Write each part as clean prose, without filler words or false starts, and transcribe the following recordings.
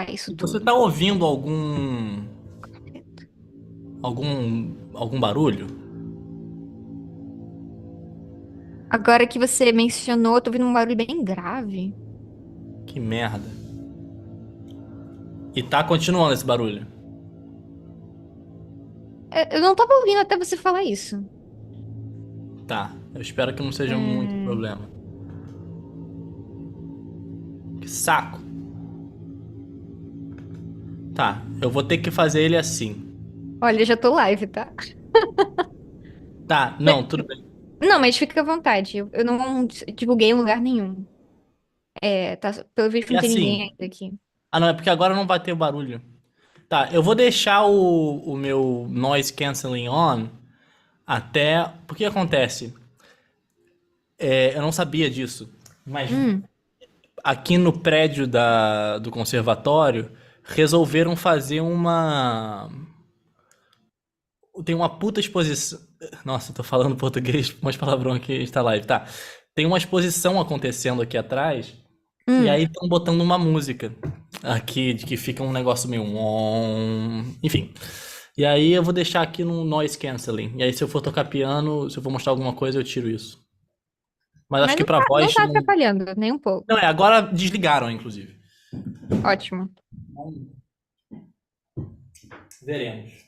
consertar isso E você tudo. tá ouvindo algum barulho? Agora que você mencionou, eu tô ouvindo um barulho bem grave. Que merda. E tá continuando esse barulho. Eu não tava ouvindo até você falar isso. Tá, eu espero que não seja muito É, problema. Que saco. Tá, eu vou ter que fazer ele assim. Olha, eu já tô live, tá? Tá, não, tudo bem. Não, mas fica à vontade. Eu não divulguei em lugar nenhum. É, tá, pelo visto E não tem ninguém assim. ainda aqui. Ah, não, é porque agora não vai ter barulho. Tá, eu vou deixar o meu noise cancelling on até. Porque acontece? Eu não sabia disso. Mas Hum, aqui no prédio do conservatório resolveram fazer uma. Tem uma puta exposição. Nossa, eu tô falando português, umas palavrão aqui, a gente tá live. Tá. Tem uma exposição acontecendo aqui atrás, e hum. aí estão botando uma música aqui, de que fica um negócio meio. Enfim. E aí eu vou deixar aqui no noise cancelling. E aí se eu for tocar piano, se eu for mostrar alguma coisa, eu tiro isso. Mas acho Mas que pra não voz tá não. atrapalhando, nem um pouco. Não, agora desligaram, inclusive. Ótimo. Veremos.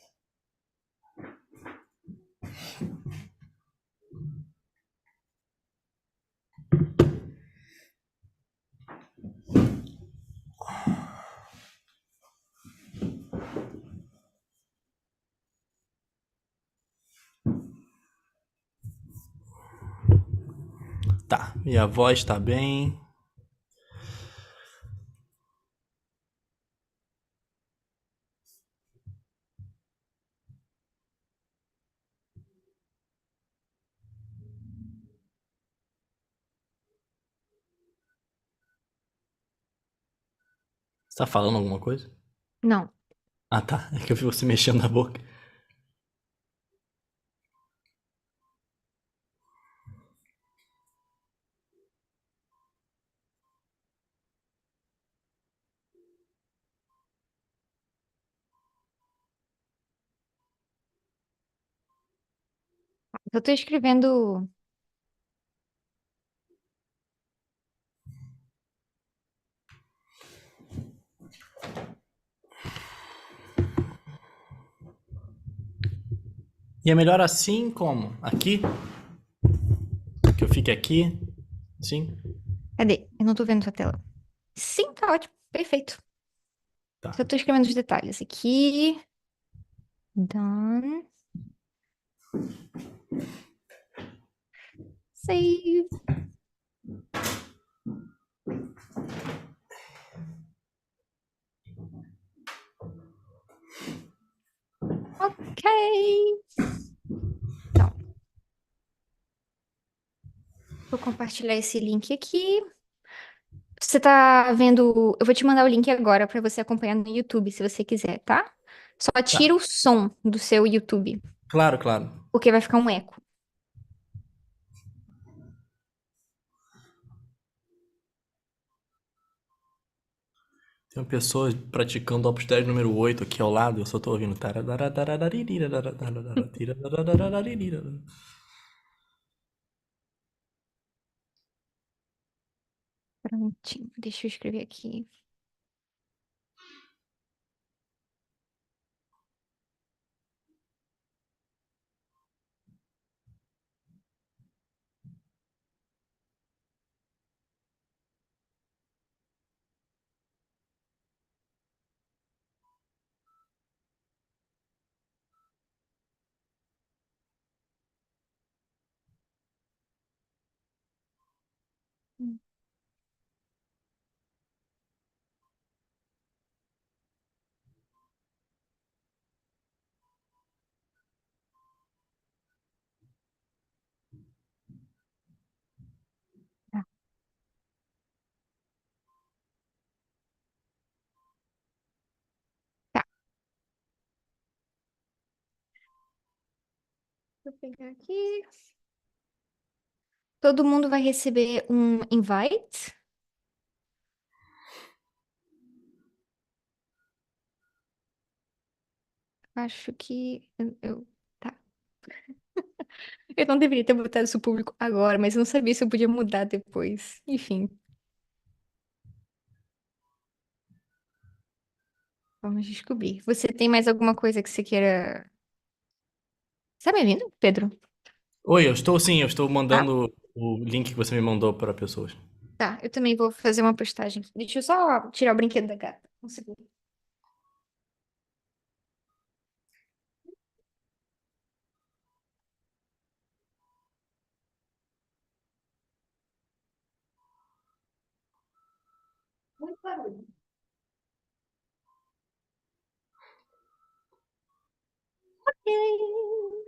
Tá, minha voz tá bem. Você tá falando alguma coisa? Não. Ah, tá. É que eu vi você mexendo na boca. Eu tô escrevendo. E é melhor assim como? Aqui? Que eu fique aqui? Sim? Cadê? Eu não tô vendo sua tela. Sim, tá ótimo. Perfeito. Tá. Só tô escrevendo os detalhes aqui. Done. Save. Ok. Então, vou compartilhar esse link aqui. Você tá vendo? Eu vou te mandar o link agora pra você acompanhar no YouTube, se você quiser, tá? Só Tá. tira o som do seu YouTube, Claro, claro. porque vai ficar um eco. Tem uma pessoa praticando Opus 10 número 8 aqui ao lado, eu só tô ouvindo. Prontinho. Deixa eu escrever aqui. Tá, tá. Vou pegar aqui. Todo mundo vai receber um invite. Acho que tá. Eu não deveria ter botado isso público agora, mas eu não sabia se eu podia mudar depois. Enfim, vamos descobrir. Você tem mais alguma coisa que você queira. Você tá me ouvindo, Pedro? Oi, eu estou sim, eu estou Tá? mandando o link que você me mandou para pessoas. Tá, eu também vou fazer uma postagem. Deixa eu só tirar o brinquedo da gata. Um segundo. Muito barulho. Ok.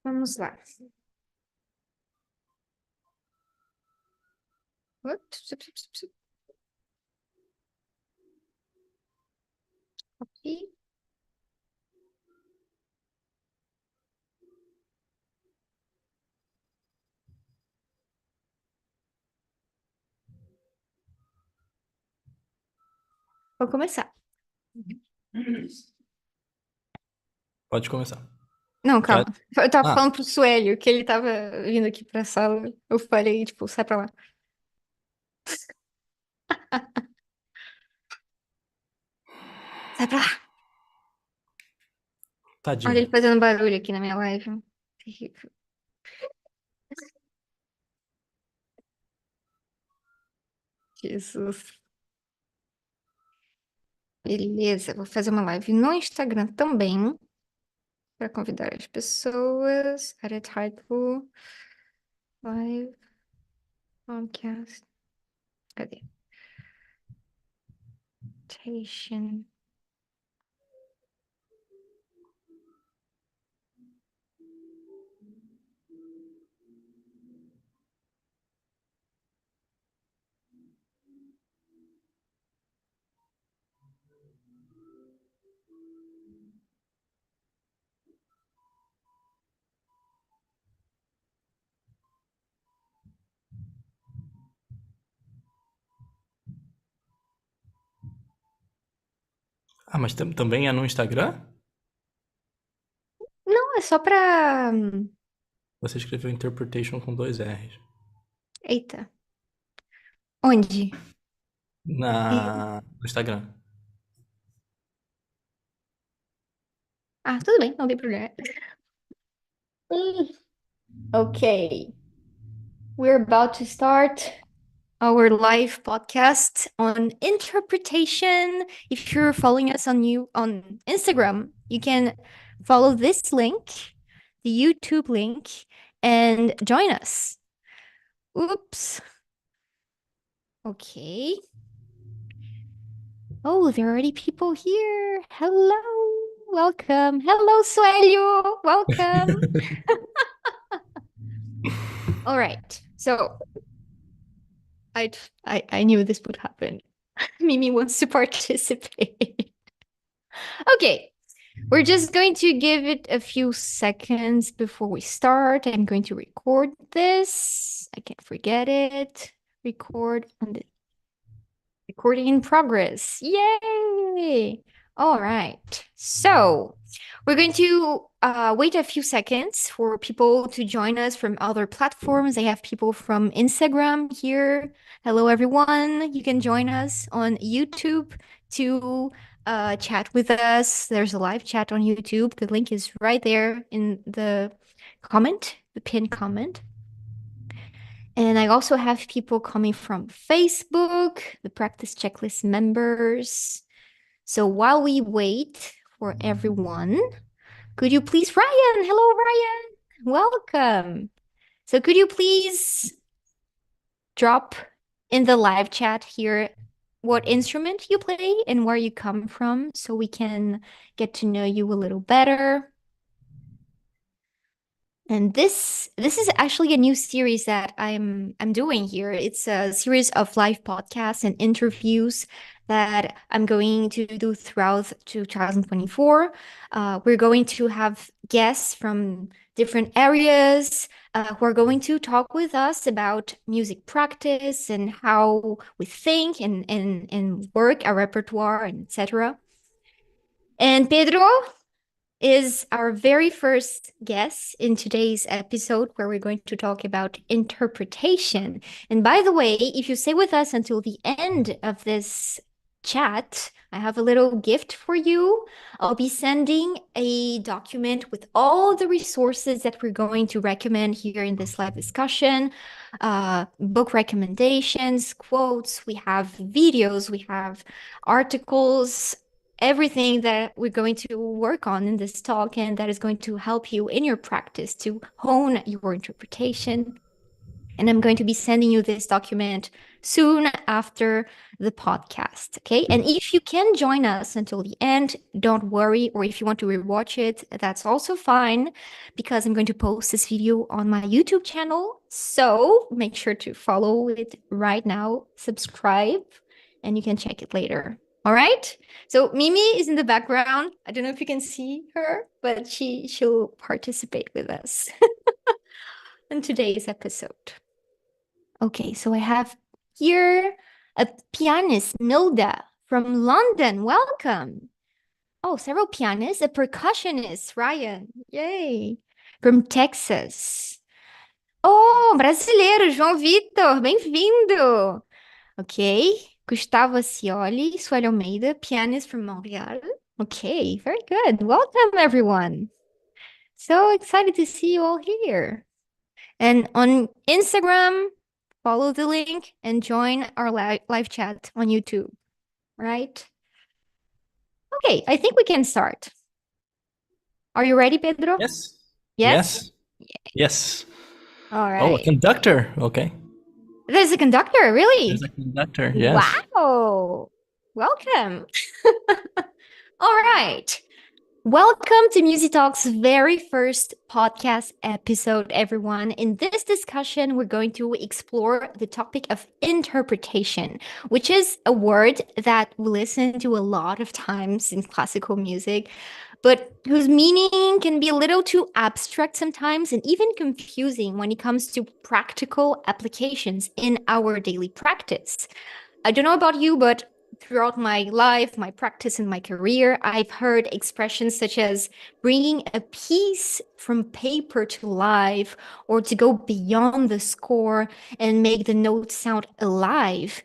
Vamos lá. Ok. Vou começar. Pode começar. Não, Já... calma. Eu tava Ah, falando pro Suélio que ele tava vindo aqui pra sala. Eu falei, tipo, sai pra lá. Sai pra lá. Olha tadinho. ele fazendo barulho aqui na minha live. Terrível. Jesus. Beleza, vou fazer uma live no Instagram também para convidar as pessoas. Edit title, live, podcast. Cadê? Station. Ah, mas também é no Instagram? Não, é só pra. Você escreveu interpretation com dois R's. Eita. Onde? No Instagram. Ah, tudo bem, não tem problema. Hum, Ok. We're about to start our live podcast on interpretation. If you're following us on Instagram, you can follow this link, the YouTube link, and join us. Oops. Okay. Oh, there are already people here. Hello. Welcome. Hello, Suelio. Welcome. All right. So I I knew this would happen. Mimi wants to participate. Okay. We're just going to give it a few seconds before we start. I'm going to record this. I can't forget it. Record on the recording in progress. Yay! All right. So we're going to wait a few seconds for people to join us from other platforms. I have people from Instagram here. Hello, everyone. You can join us on YouTube to chat with us. There's a live chat on YouTube. The link is right there in the comment, the pinned comment. And I also have people coming from Facebook, the practice checklist members. So while we wait for everyone, could you please, Ryan? Hello, Ryan. Welcome. So could you please drop in the live chat here what instrument you play and where you come from so we can get to know you a little better? And this is actually a new series that I'm doing here. It's a series of live podcasts and interviews that I'm going to do throughout 2024. We're going to have guests from different areas who are going to talk with us about music practice and how we think and work our repertoire and etc. And Pedro is our very first guest in today's episode where we're going to talk about interpretation. And by the way, if you stay with us until the end of this chat, I have a little gift for you. I'll be sending a document with all the resources that we're going to recommend here in this live discussion, book recommendations, quotes, we have videos, we have articles, everything that we're going to work on in this talk and that is going to help you in your practice to hone your interpretation. And I'm going to be sending you this document soon after the podcast. Okay. And if you can join us until the end, don't worry. Or if you want to rewatch it, that's also fine because I'm going to post this video on my YouTube channel. So make sure to follow it right now, subscribe, and you can check it later. All right. So Mimi is in the background. I don't know if you can see her, but she'll participate with us in today's episode. Okay, so I have here a pianist, Milda from London. Welcome. Oh, several pianists, a percussionist, Ryan. Yay. From Texas. Oh, brasileiro, João Vitor, bem-vindo. Okay, Gustavo Ascioli, Sueli Almeida, pianist from Montreal. Okay, very good. Welcome, everyone. So excited to see you all here. And on Instagram, follow the link and join our live chat on YouTube, right? Okay, I think we can start. Are you ready, Pedro? Yes. Yes? Yes. All right. Oh, a conductor. Okay. There's a conductor, really? There's a conductor. Yes. Wow. Welcome. All right. Welcome to MusiTalk's very first podcast episode, everyone. In this discussion, we're going to explore the topic of interpretation, which is a word that we listen to a lot of times in classical music, but whose meaning can be a little too abstract sometimes and even confusing when it comes to practical applications in our daily practice. I don't know about you, but throughout my life, my practice, and my career, I've heard expressions such as bringing a piece from paper to life or to go beyond the score and make the notes sound alive.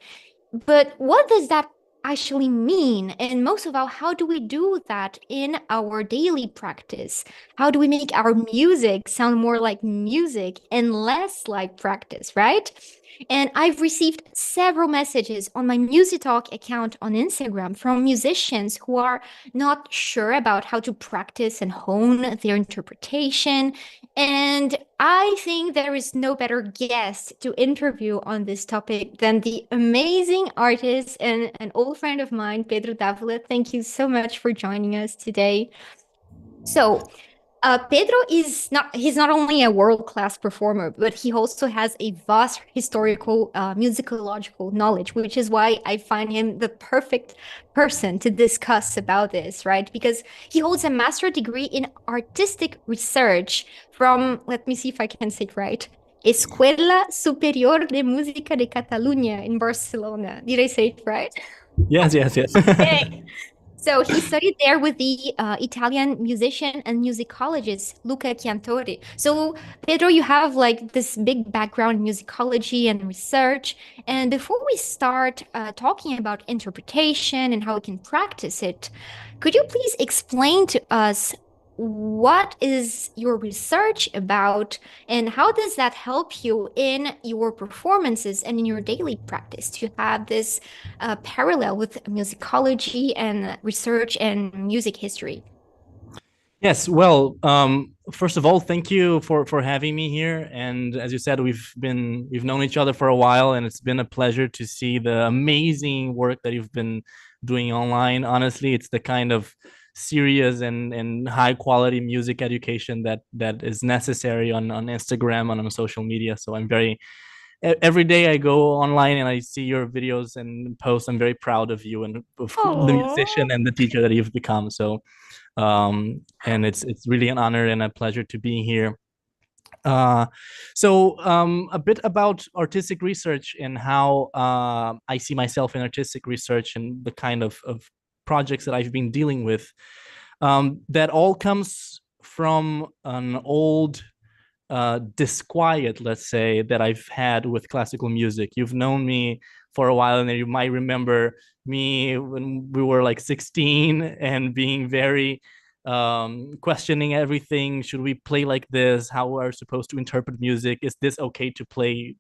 But what does that actually mean? And most of all, how do we do that in our daily practice? How do we make our music sound more like music and less like practice, right? And I've received several messages on my MusiTalk account on Instagram from musicians who are not sure about how to practice and hone their interpretation. And I think there is no better guest to interview on this topic than the amazing artist and an old friend of mine, Pedro Davila. Thank you so much for joining us today. So, Pedro he's not only a world-class performer, but he also has a vast historical, musicological knowledge, which is why I find him the perfect person to discuss about this, right? Because he holds a master's degree in artistic research from, let me see if I can say it right, Escuela Superior de Música de Catalunya in Barcelona. Did I say it right? Yes. Okay. So he studied there with the Italian musician and musicologist Luca Chiantori. So Pedro, you have like this big background in musicology and research. And before we start talking about interpretation and how we can practice it, could you please explain to us what is your research about and how does that help you in your performances and in your daily practice to have this parallel with musicology and research and music history? Yes. Well, first of all, thank you for having me here. And as you said, we've known each other for a while, and it's been a pleasure to see the amazing work that you've been doing online. Honestly, it's the kind of serious and high quality music education that is necessary on Instagram and on social media. So I'm very every day I go online and I see your videos and posts. I'm very proud of you and of the musician and the teacher that you've become. So and it's really an honor and a pleasure to be here. A bit about artistic research and how I see myself in artistic research and the kind of projects that I've been dealing with. That all comes from an old disquiet, let's say, that I've had with classical music. You've known me for a while, and you might remember me when we were like 16 and being very questioning everything. Should we play like this? How are we supposed to interpret music? Is this okay to play,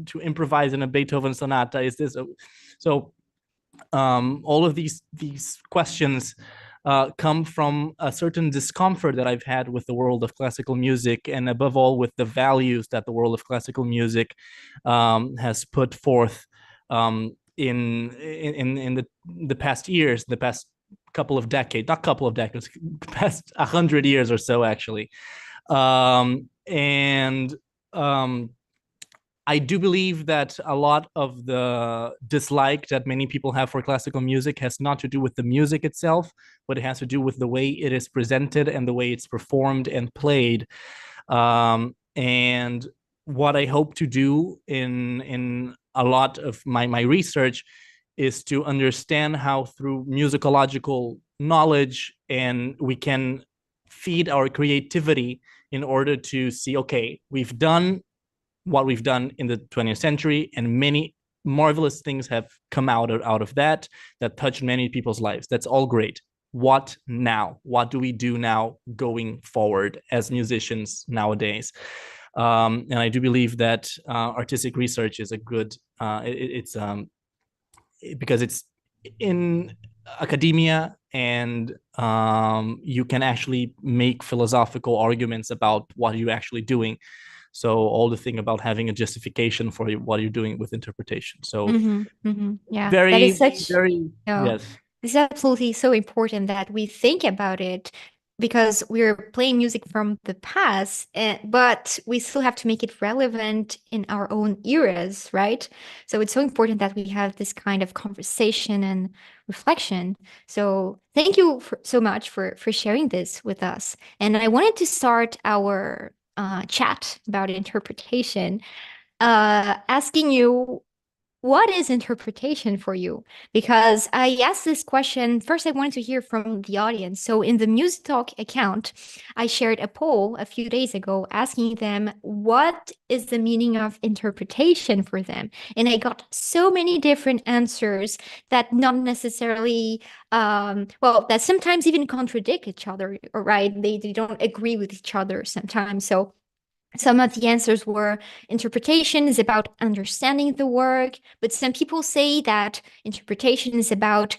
to improvise in a Beethoven sonata? Is this so? All of these questions come from a certain discomfort that I've had with the world of classical music, and above all, with the values that the world of classical music has put forth in the past years, the past couple of decades, not couple of decades, past 100 years or so, actually. And I do believe that a lot of the dislike that many people have for classical music has not to do with the music itself, but it has to do with the way it is presented and the way it's performed and played. And what I hope to do in a lot of my research is to understand how through musicological knowledge and we can feed our creativity in order to see, okay, we've done what we've done in the 20th century, and many marvelous things have come out of that touched many people's lives. That's all great. What now? What do we do now going forward as musicians nowadays? And I do believe that artistic research is a good, it's because it's in academia, and you can actually make philosophical arguments about what you're actually doing. So all the thing about having a justification for what you're doing with interpretation. So Yeah, that is very, such, very, no, yes. it's absolutely so important that we think about it because we're playing music from the past, but we still have to make it relevant in our own eras, right? So it's so important that we have this kind of conversation and reflection. So thank you so much for sharing this with us. And I wanted to start our chat about interpretation, asking you, what is interpretation for you? Because I asked this question first, I wanted to hear from the audience. So in the MusiTalk account, I shared a poll a few days ago asking them what is the meaning of interpretation for them. And I got so many different answers that not necessarily, well, that sometimes even contradict each other, right? They don't agree with each other sometimes. So some of the answers were interpretation is about understanding the work, but some people say that interpretation is about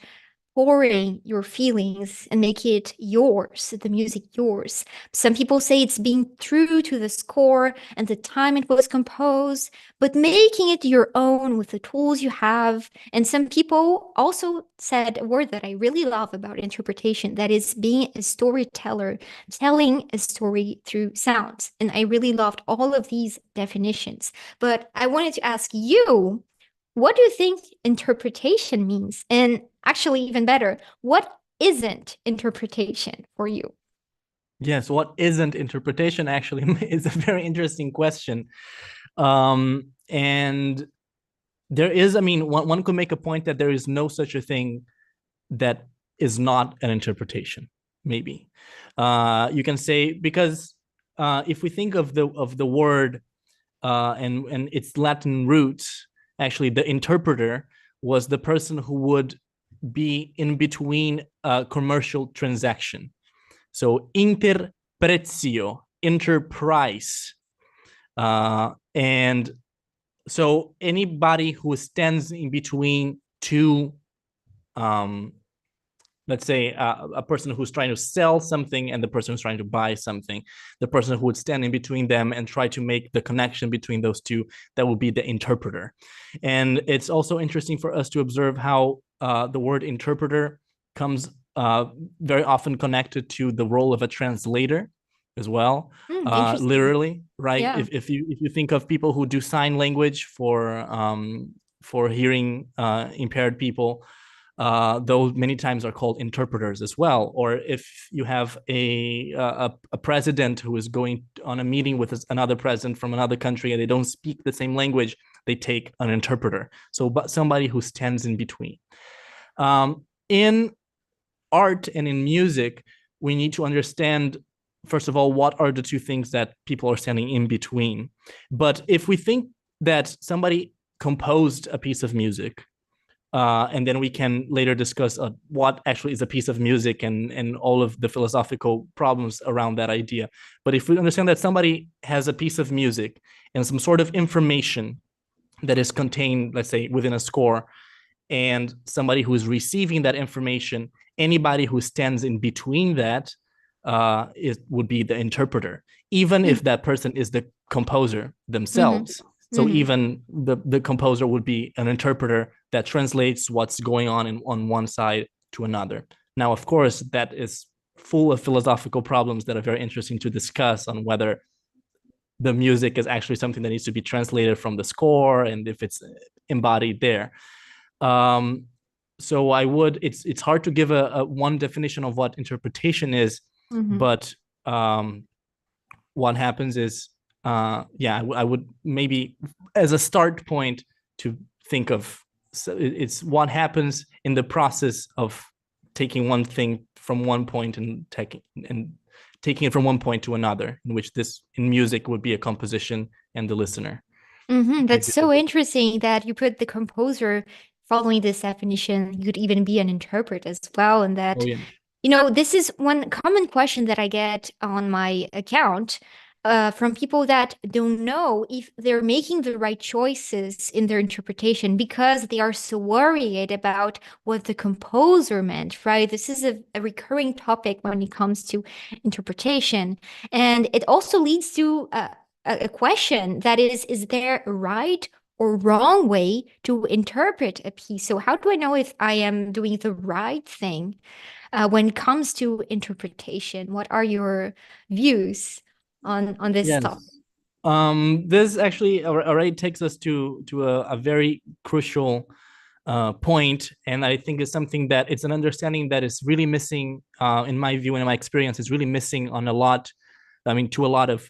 pouring your feelings and make it yours, the music yours. Some people say it's being true to the score and the time it was composed, but making it your own with the tools you have. And some people also said a word that I really love about interpretation, that is being a storyteller, telling a story through sounds. And I really loved all of these definitions. But I wanted to ask you, what do you think interpretation means? And actually, even better, what isn't interpretation for you? Yes, what isn't interpretation actually is a very interesting question. And there is, I mean, one could make a point that there is no such a thing that is not an interpretation, maybe. You can say, because if we think of the word and its Latin roots, actually, the interpreter was the person who would be in between a commercial transaction. So interpretio, enterprise. And so anybody who stands in between two, let's say a person who's trying to sell something and the person who's trying to buy something, the person who would stand in between them and try to make the connection between those two, that would be the interpreter. And it's also interesting for us to observe how the word interpreter comes very often connected to the role of a translator as well, Interesting. literally, right? Yeah. If you think of people who do sign language for hearing impaired people, those many times are called interpreters as well. Or if you have a president who is going on a meeting with another president from another country and they don't speak the same language, they take an interpreter. So, but somebody who stands in between. In art and in music, we need to understand, first of all, what are the two things that people are standing in between. But if we think that somebody composed a piece of music, and then we can later discuss what actually is a piece of music and all of the philosophical problems around that idea. But if we understand that somebody has a piece of music and some sort of information that is contained, let's say, within a score, and somebody who is receiving that information, anybody who stands in between that would be the interpreter, even if that person is the composer themselves. So even the composer would be an interpreter that translates what's going on one side to another. Now, of course, that is full of philosophical problems that are very interesting to discuss on whether the music is actually something that needs to be translated from the score and if it's embodied there. So it's hard to give a one definition of what interpretation is, but what happens is, I would maybe as a start point to think of, so it's what happens in the process of taking one thing from one point and taking it from one point to another, in which this in music would be a composition and the listener. That's so interesting that you put the composer following this definition. You could even be an interpreter as well, and that this is one common question that I get on my account from people that don't know if they're making the right choices in their interpretation because they are so worried about what the composer meant, right? This is a recurring topic when it comes to interpretation. And it also leads to a question that is there a right or wrong way to interpret a piece? So how do I know if I am doing the right thing when it comes to interpretation? What are your views on this topic? This actually already takes us to a very crucial point, and I think it's something that it's an understanding that is really missing, in my view and in my experience, is really missing on a lot. I mean, to a lot of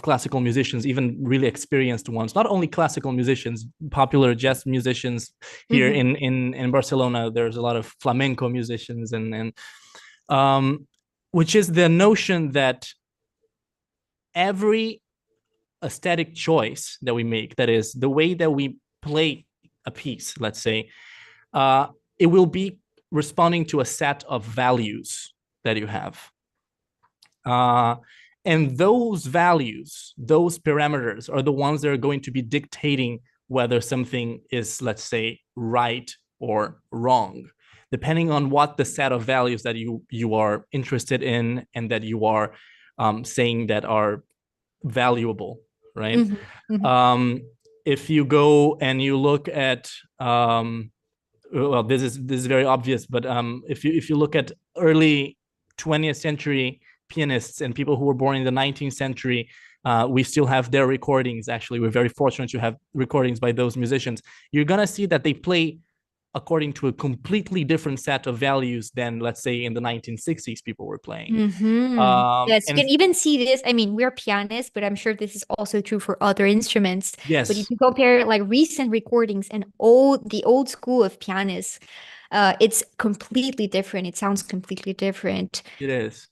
classical musicians, even really experienced ones. Not only classical musicians, popular jazz musicians here in Barcelona. There's a lot of flamenco musicians, and which is the notion that every aesthetic choice that we make, that is the way that we play a piece, let's say, it will be responding to a set of values that you have. And those values, those parameters are the ones that are going to be dictating whether something is, let's say, right or wrong, depending on what the set of values that you are interested in and that you are saying that are valuable, right? If you go and you look at, well, this is very obvious, but if you look at early 20th century pianists and people who were born in the 19th century, we still have their recordings. Actually, we're very fortunate to have recordings by those musicians. You're gonna see that they play according to a completely different set of values than, let's say, in the 1960s people were playing. Yes, you can even see this. I mean, we're pianists, but I'm sure this is also true for other instruments. Yes. But if you compare like recent recordings and the old school of pianists, it's completely different. It sounds completely different. It is.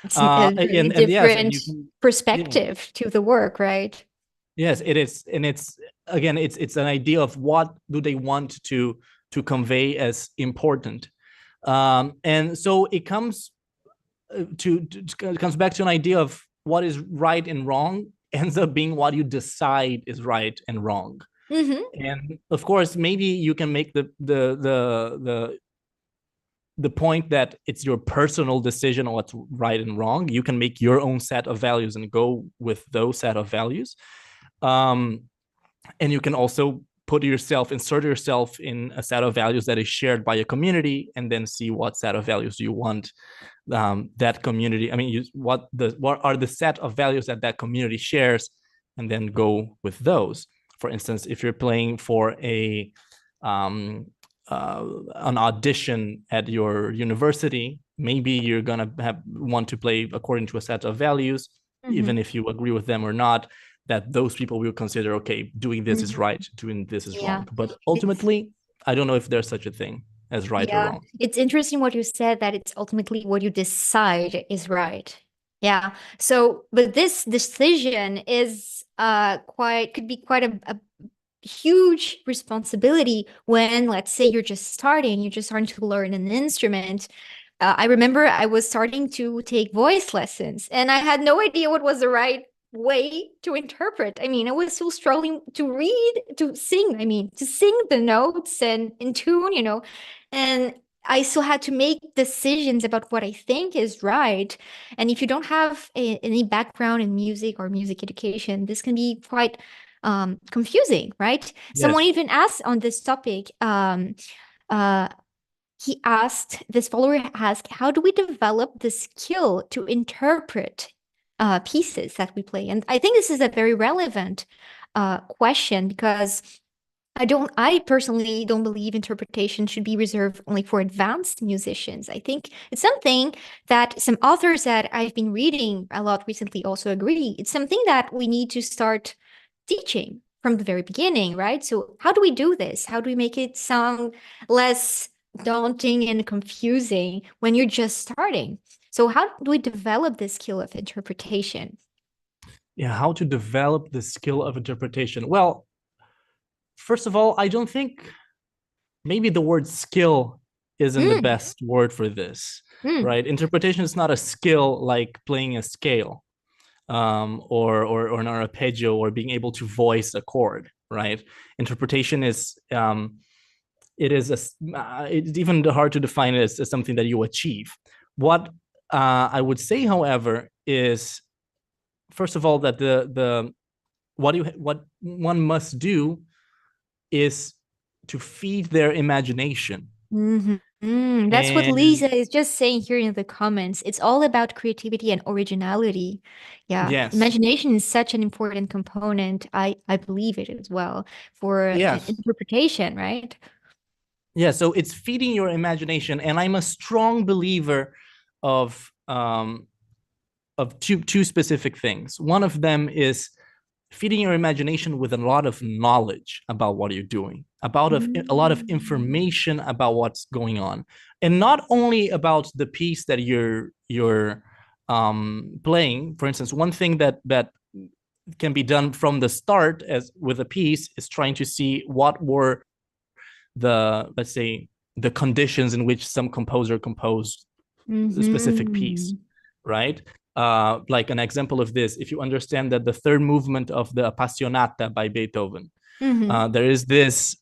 It's a very different perspective to the work, right? Yes, it is. And it's, again, it's an idea of what do they want to convey as important. And so it comes comes back to an idea of what is right and wrong ends up being what you decide is right and wrong. And of course, maybe you can make the point that it's your personal decision on what's right and wrong. You can make your own set of values and go with those set of values. And you can also insert yourself in a set of values that is shared by a community, and then see what set of values you want that community. I mean, what are the set of values that community shares, and then go with those. For instance, if you're playing for an audition at your university, maybe you're gonna want to play according to a set of values, even if you agree with them or not. That those people will consider, okay, doing this is right, doing this is wrong. But ultimately, I don't know if there's such a thing. as right or Yeah, wrong. it's interesting what you said, that it's ultimately what you decide is right. Yeah. So, but this decision is could be quite a huge responsibility when, let's say, you're just starting to learn an instrument. I remember I was starting to take voice lessons and I had no idea what was the right way to interpret. I mean, I was still struggling to read, to sing, to sing the notes and in tune, and I still had to make decisions about what I think is right. And if you don't have any background in music or music education, this can be quite confusing, right? Someone Yes. even asked on this topic, uh, this follower asked, how do we develop the skill to interpret pieces that we play? And I think this is a very relevant question, because I personally don't believe interpretation should be reserved only for advanced musicians. I think it's something that some authors that I've been reading a lot recently also agree. It's something that we need to start teaching from the very beginning, right? So how do we do this? How do we make it sound less daunting and confusing when you're just starting? So how do we develop this skill of interpretation? Yeah, how to develop the skill of interpretation. Well, first of all, I don't think maybe the word skill isn't the Mm, best word for this, mm, right? Interpretation is not a skill like playing a scale, or an arpeggio, or being able to voice a chord, right? Interpretation is it's even hard to define it as something that you achieve. What I would say, however, is first of all that the what one must do is to feed their imagination. That's what And Lisa is just saying here in the comments. It's all about creativity and originality. Yeah, yes, imagination is such an important component. I believe it as well for yes, interpretation, right? yeah. So it's feeding your imagination, and I'm a strong believer of two specific things. One of them is feeding your imagination with a lot of knowledge about what you're doing, about a lot of Mm. information about what's going on, and not only about the piece that you're playing. For instance, one thing that can be done from the start as with a piece is trying to see what were the, let's say, the conditions in which some composer composed a specific piece, Mm-hmm. right? Like an example of this, if you understand that the third movement of the Appassionata by Beethoven, Mm-hmm. there is this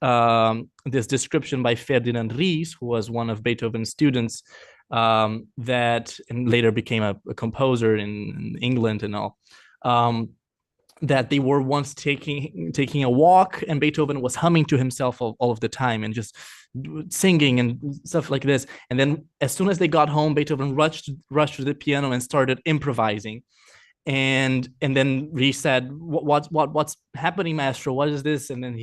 description by Ferdinand Ries, who was one of Beethoven's students, that and later became a composer in England and all. That they were once taking a walk, and Beethoven was humming to himself all of the time and just singing and stuff like this. And then as soon as they got home, Beethoven rushed to the piano and started improvising. And then he said, what's happening, maestro? What is this? And then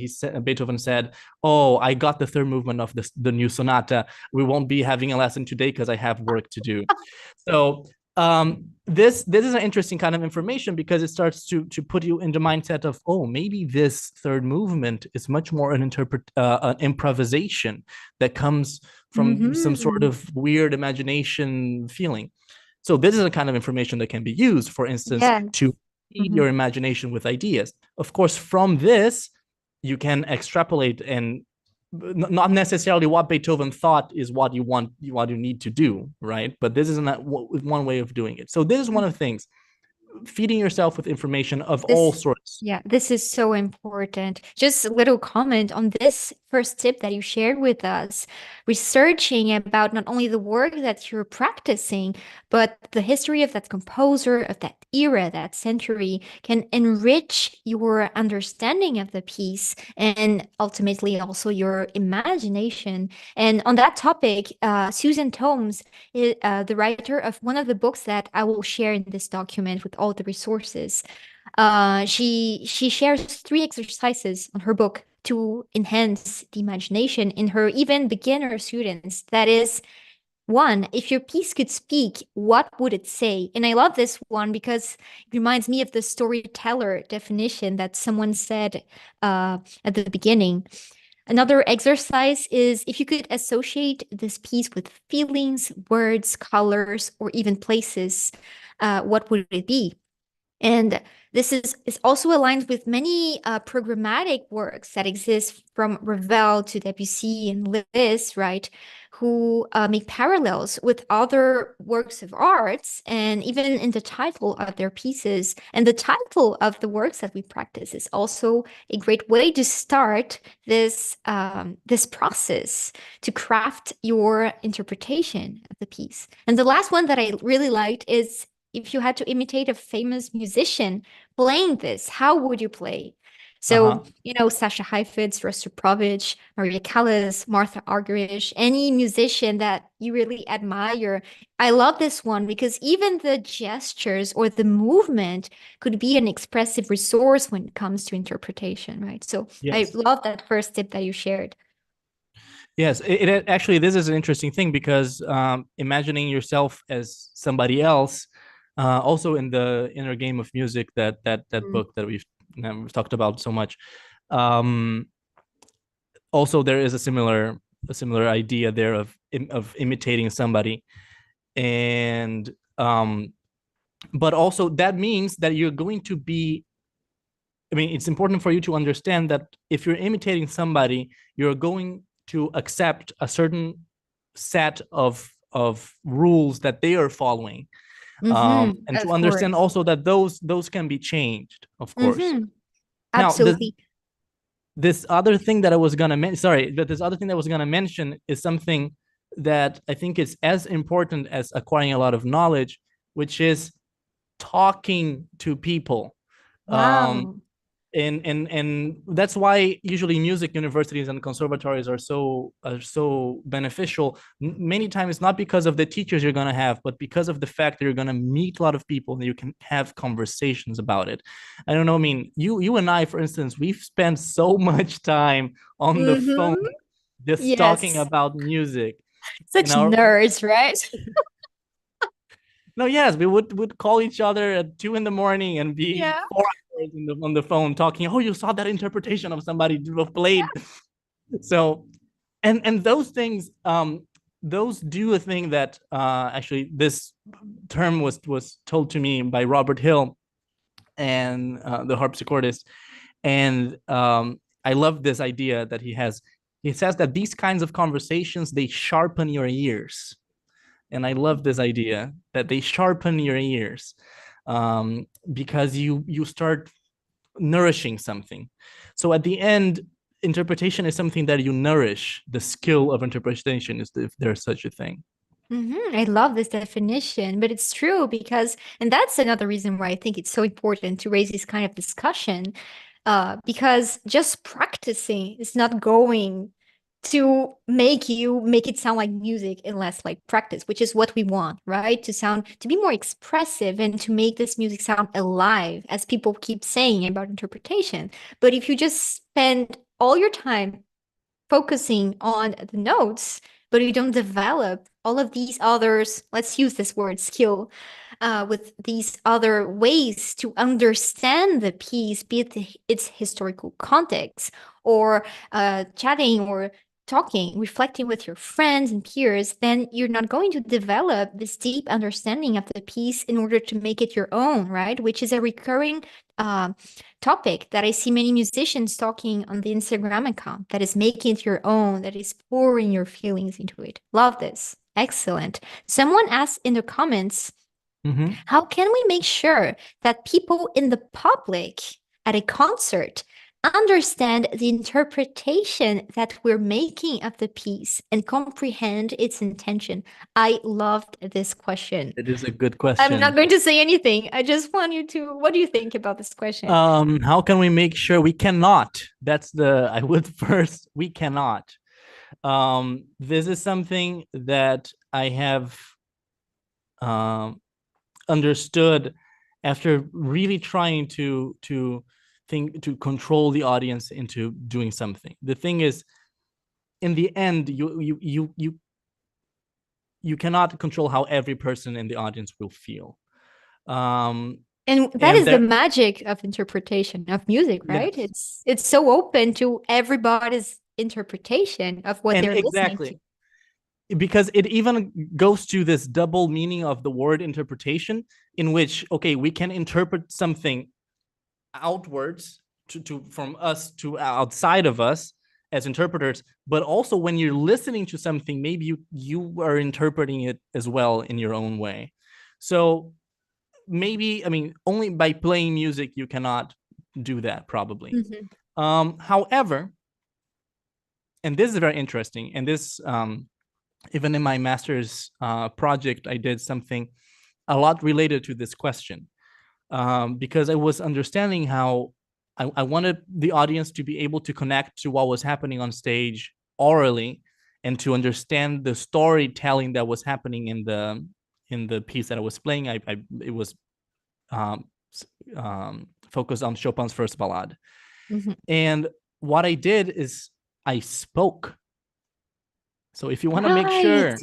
Beethoven said, oh, I got the third movement of the new sonata. We won't be having a lesson today because I have work to do. So this is an interesting kind of information, because it starts to put you in the mindset of, oh, maybe this third movement is much more an improvisation that comes from some sort Mm-hmm. of weird imagination feeling. So this is a kind of information that can be used, for instance, Yeah. to feed Mm-hmm. your imagination with ideas. Of course, from this, you can extrapolate, and not necessarily what Beethoven thought is what you need to do, right? But this is not one way of doing it. So this is one of the things, feeding yourself with information of all This, sorts. yeah, this is so important. Just a little comment on this first tip that you shared with us. Researching about not only the work that you're practicing, but the history of that composer, of that era, that century, can enrich your understanding of the piece and ultimately also your imagination. And on that topic, Susan Tomes, the writer of one of the books that I will share in this document with all the resources, she shares 3 exercises on her book to enhance the imagination in her even beginner students. That is, one, if your piece could speak, what would it say? And I love this one because it reminds me of the storyteller definition that someone said at the beginning. Another exercise is if you could associate this piece with feelings, words, colors, or even places, what would it be? And this is also aligned with many programmatic works that exist from Ravel to Debussy and Liszt, right? Who make parallels with other works of arts and even in the title of their pieces. And the title of the works that we practice is also a great way to start this process to craft your interpretation of the piece. And the last one that I really liked is if you had to imitate a famous musician playing this, how would you play? So, Uh-huh. Sasha Heifetz, Rostropovich, Maria Callas, Martha Argerich, any musician that you really admire. I love this one because even the gestures or the movement could be an expressive resource when it comes to interpretation, right? So I Yes. love that first tip that you shared. Yes, it actually, this is an interesting thing because imagining yourself as somebody else, also in the inner game of music, that Mm. book that we've talked about so much. Um, Also, there is a similar idea there of imitating somebody, and but also that means that you're going to be. I mean, it's important for you to understand that if you're imitating somebody, you're going to accept a certain set of rules that they are following, and to Of understand course. also that those can be changed, of course. Now, Absolutely. this other thing that I was gonna mention, sorry, but this other thing that I was gonna mention is something that I think is as important as acquiring a lot of knowledge, which is talking to people. Um, Wow. and that's why usually music universities and conservatories are so beneficial many times, not because of the teachers you're going to have, but because of the fact that you're going to meet a lot of people and you can have conversations about it. I don't know, I mean, you and I, for instance, we've spent so much time on the phone Mm-hmm. just talking Yes. about music in Such our nerds, right? no, yes, we would call each other at 2 in the morning and be Yeah. 4 hours on the phone talking. Oh, you saw that interpretation of somebody who played. So, and those things, those do a thing that actually this term was told to me by Robert Hill and the harpsichordist, and I love this idea that he has. He says that these kinds of conversations, they sharpen your ears, and I love this idea that they sharpen your ears, because you start nourishing something. So at the end, interpretation is something that you nourish. The skill of interpretation is, if there's such a thing. I love this definition, but it's true because, and that's another reason why I think it's so important to raise this kind of discussion, because just practicing is not going to make it sound like music unless like practice, which is what we want, right? To be more expressive and to make this music sound alive, as people keep saying about interpretation. But if you just spend all your time focusing on the notes, but you don't develop all of these others, let's use this word skill, with these other ways to understand the piece, be it its historical context, or chatting or talking, reflecting with your friends and peers, then you're not going to develop this deep understanding of the piece in order to make it your own, right? Which is a recurring uh, topic that I see many musicians talking on the Instagram account, that is making it your own, that is pouring your feelings into it. Love this. Excellent. Someone asked in the comments, Mm-hmm. how can we make sure that people in the public at a concert understand the interpretation that we're making of the piece and comprehend its intention? I loved this question. It is a good I'm not question. going to say anything. I just want you to, what do you think about this question? How can we make sure we cannot? That's the I would first. We cannot. This is something that I have um, understood after really trying to think to control the audience into doing something. The thing is, in the end, you cannot control how every person in the audience will feel. Um, And that and is the there, magic of interpretation of music, yes, right? It's so open to everybody's interpretation of what And they're listening to. exactly, because it even goes to this double meaning of the word interpretation, in which, okay, we can interpret something outwards to from us to outside of us as interpreters, but also when you're listening to something, maybe you are interpreting it as well in your own way. So maybe, I mean, only by playing music you cannot do that, probably. However, and this is very interesting, and this even in my master's project, I did something a lot related to this question, because I was understanding how I wanted the audience to be able to connect to what was happening on stage orally, and to understand the storytelling that was happening in the piece that I was playing. It was um, focused on Chopin's first ballade, and what I did is I spoke. So if you want to make Right. sure,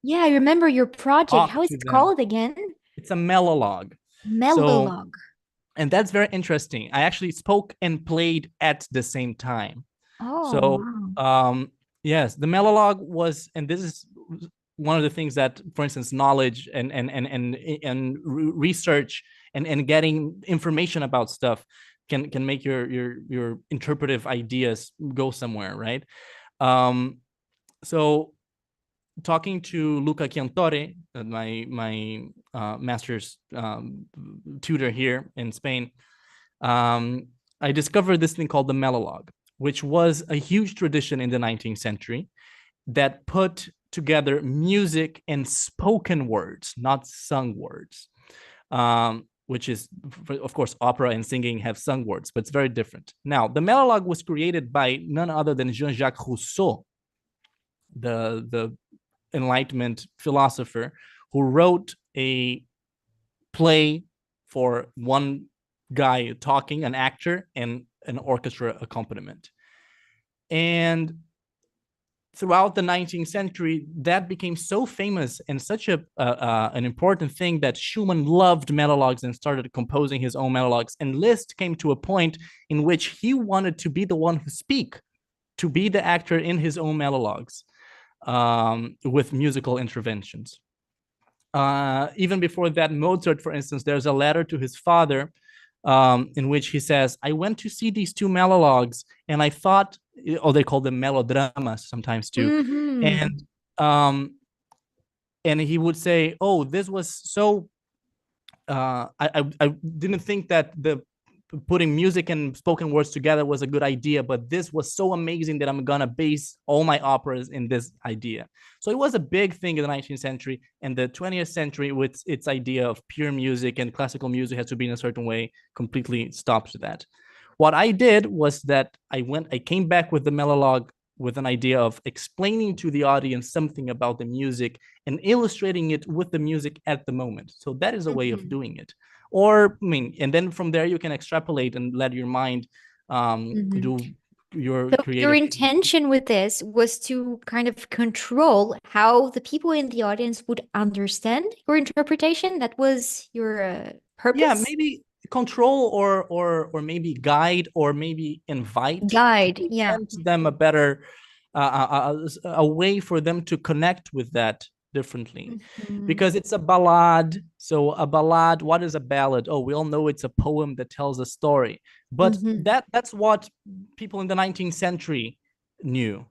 Yeah, I remember your project. How talk is to it them. called again? It's a melologue. So, Melolog. and that's very interesting. I actually spoke and played at the same time. Oh, So, wow. yes, the melologue was, and this is one of the things that, for instance, knowledge and research and getting information about stuff can make your interpretive ideas go somewhere, right? Um, so talking to Luca Chiantore, my master's tutor here in Spain, I discovered this thing called the melologue, which was a huge tradition in the 19th century that put together music and spoken words, not sung words. Which is, of course, opera and singing have sung words, but it's very different. Now, the melologue was created by none other than Jean-Jacques Rousseau, the Enlightenment philosopher, who wrote a play for one guy talking, an actor, and an orchestra accompaniment. And throughout the 19th century, that became so famous and such an important thing that Schumann loved melologues and started composing his own melologues. And Liszt came to a point in which he wanted to be the one who speak, to be the actor in his own melologues, with musical interventions. Even before that, Mozart, for instance, there's a letter to his father in which he says, I went to see these two melologues and I thought, or they call them melodramas sometimes too. Mm-hmm. And and he would say, oh, this was so, I didn't think that the putting music and spoken words together was a good idea, but this was so amazing that I'm gonna base all my operas in this idea. So it was a big thing in the 19th century, and the 20th century, with its idea of pure music and classical music has to be in a certain way, completely stopped that. What I did was that I came back with the melologue with an idea of explaining to the audience something about the music and illustrating it with the music at the moment. So that is a way of doing it. Or, I mean, and then from there you can extrapolate and let your mind do your So your creative thing. intention with this was to kind of control how the people in the audience would understand your interpretation. That was your Yeah, purpose? maybe control, or maybe guide, or maybe invite, to Guide, yeah. present them a better a way for them to connect with that differently, Mhm. because it's a ballad. So a ballad, what is a ballad? Oh, we all know it's a poem that tells a story, but Mhm. that's what people in the 19th century knew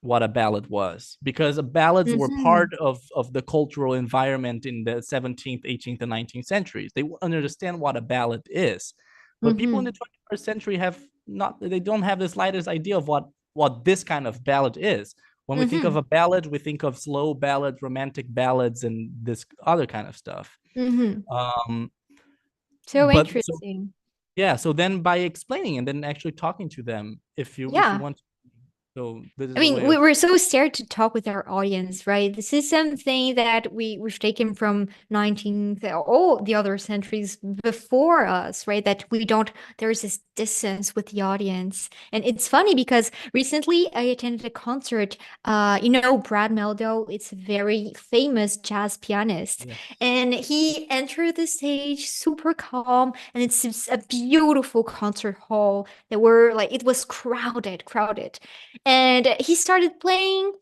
what a ballad was, because ballads were Mhm. part of the cultural environment in the 17th, 18th, and 19th centuries. They understand what a ballad is. But people in the Mhm. 21st century have not, they don't have the slightest idea of what this kind of ballad is. When we think of Mhm. a ballad, we think of slow ballads, romantic ballads, and this other kind of stuff. Mhm. Um, So but so interesting. yeah, so then by explaining and then actually talking to them, if you Yeah. want, so this I is a mean, way we of. were so scared to talk with our audience, right? This is something that we've taken from 19th, all the other centuries before us, right? That we don't, there's this distance with the audience. And it's funny because recently I attended a concert. Brad Meldo, it's a very famous jazz pianist. Yes. And he entered the stage super calm, and it's a beautiful concert hall that were like, it was crowded, crowded. And he started playing,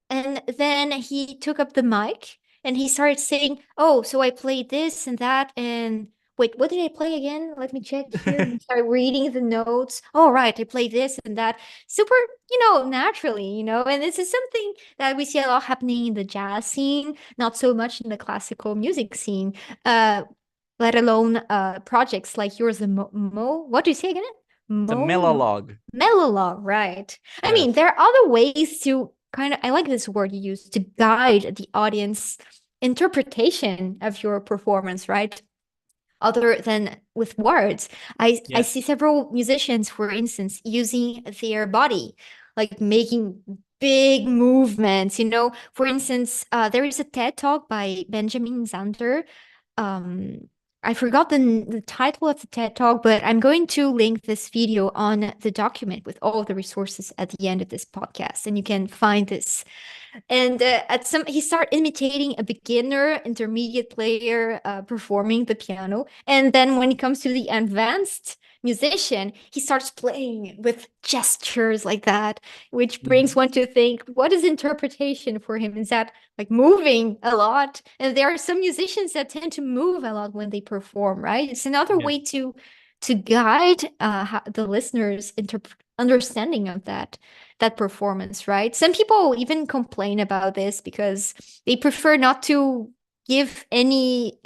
and then he took up the mic and he started saying, "Oh, so I played this and that, and wait, what did I play again? Let me check here." And he started reading the notes. "Oh, right, I played this and that." Super, naturally, and this is something that we see a lot happening in the jazz scene, not so much in the classical music scene. Uh, let alone projects like yours, the what do you say again? It's a Mo melolog. Melolog, right? I mean, Yes. there are other ways to kind of, I like this word you use, to guide the audience interpretation of your performance, right? Other than with words. I Yes. see several musicians, for instance, using their body, like making big movements. For instance, there is a TED talk by Benjamin Zander. um I forgot the title of the TED talk, but I'm going to link this video on the document with all the resources at the end of this podcast, and you can find this. And he started imitating a beginner, intermediate player performing the piano. And then when it comes to the advanced musician, he starts playing with gestures like that, which brings Mhm. one to think, what is interpretation for him? Is that like moving a lot? And there are some musicians that tend to move a lot when they perform, right? It's another Yes. way to guide the listeners' understanding of that performance, right? Some people even complain about this because they prefer not to give any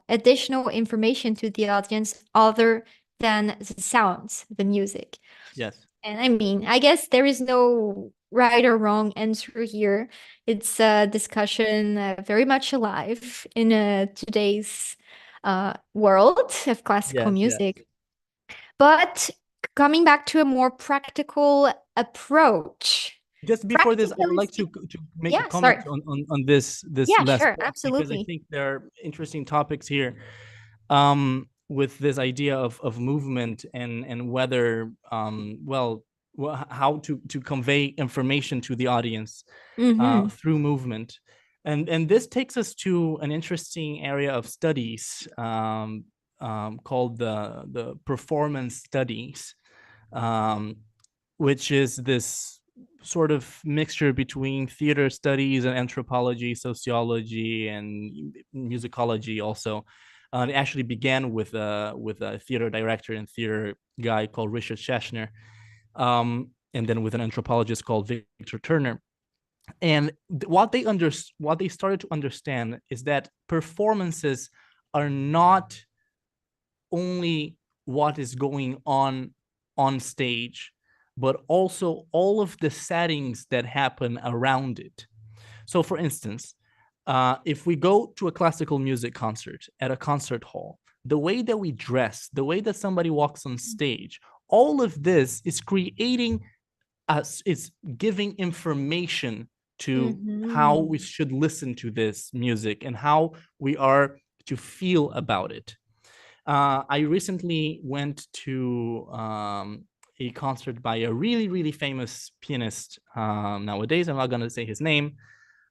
additional information to the audience other than the sounds, the music. Yes. And I mean, I guess there is no right or wrong answer here. It's a discussion very much alive in today's world of classical Yes. Yes. music. But coming back to a more practical approach, Just before this, I would practically like to speaking, make a yeah, comment sorry. on this Yeah, last sure, point, because I absolutely. think there are interesting topics here, with this idea of movement, and whether, how to convey information to the audience Mm-hmm. through movement. And this takes us to an interesting area of studies, called the performance studies, um, which is this sort of mixture between theater studies and anthropology, sociology, and musicology also. It actually began with a theater director and theater guy called Richard Schechner, and then with an anthropologist called Victor Turner. And what they started to understand is that performances are not only what is going on stage, but also all of the settings that happen around it. So, for instance, if we go to a classical music concert at a concert hall, the way that we dress, the way that somebody walks on stage, all of this is creating us, it's giving information to how we Mm-hmm. should listen to this music and how we are to feel about it. I recently went to a concert by a really, really famous pianist nowadays. I'm not going to say his name,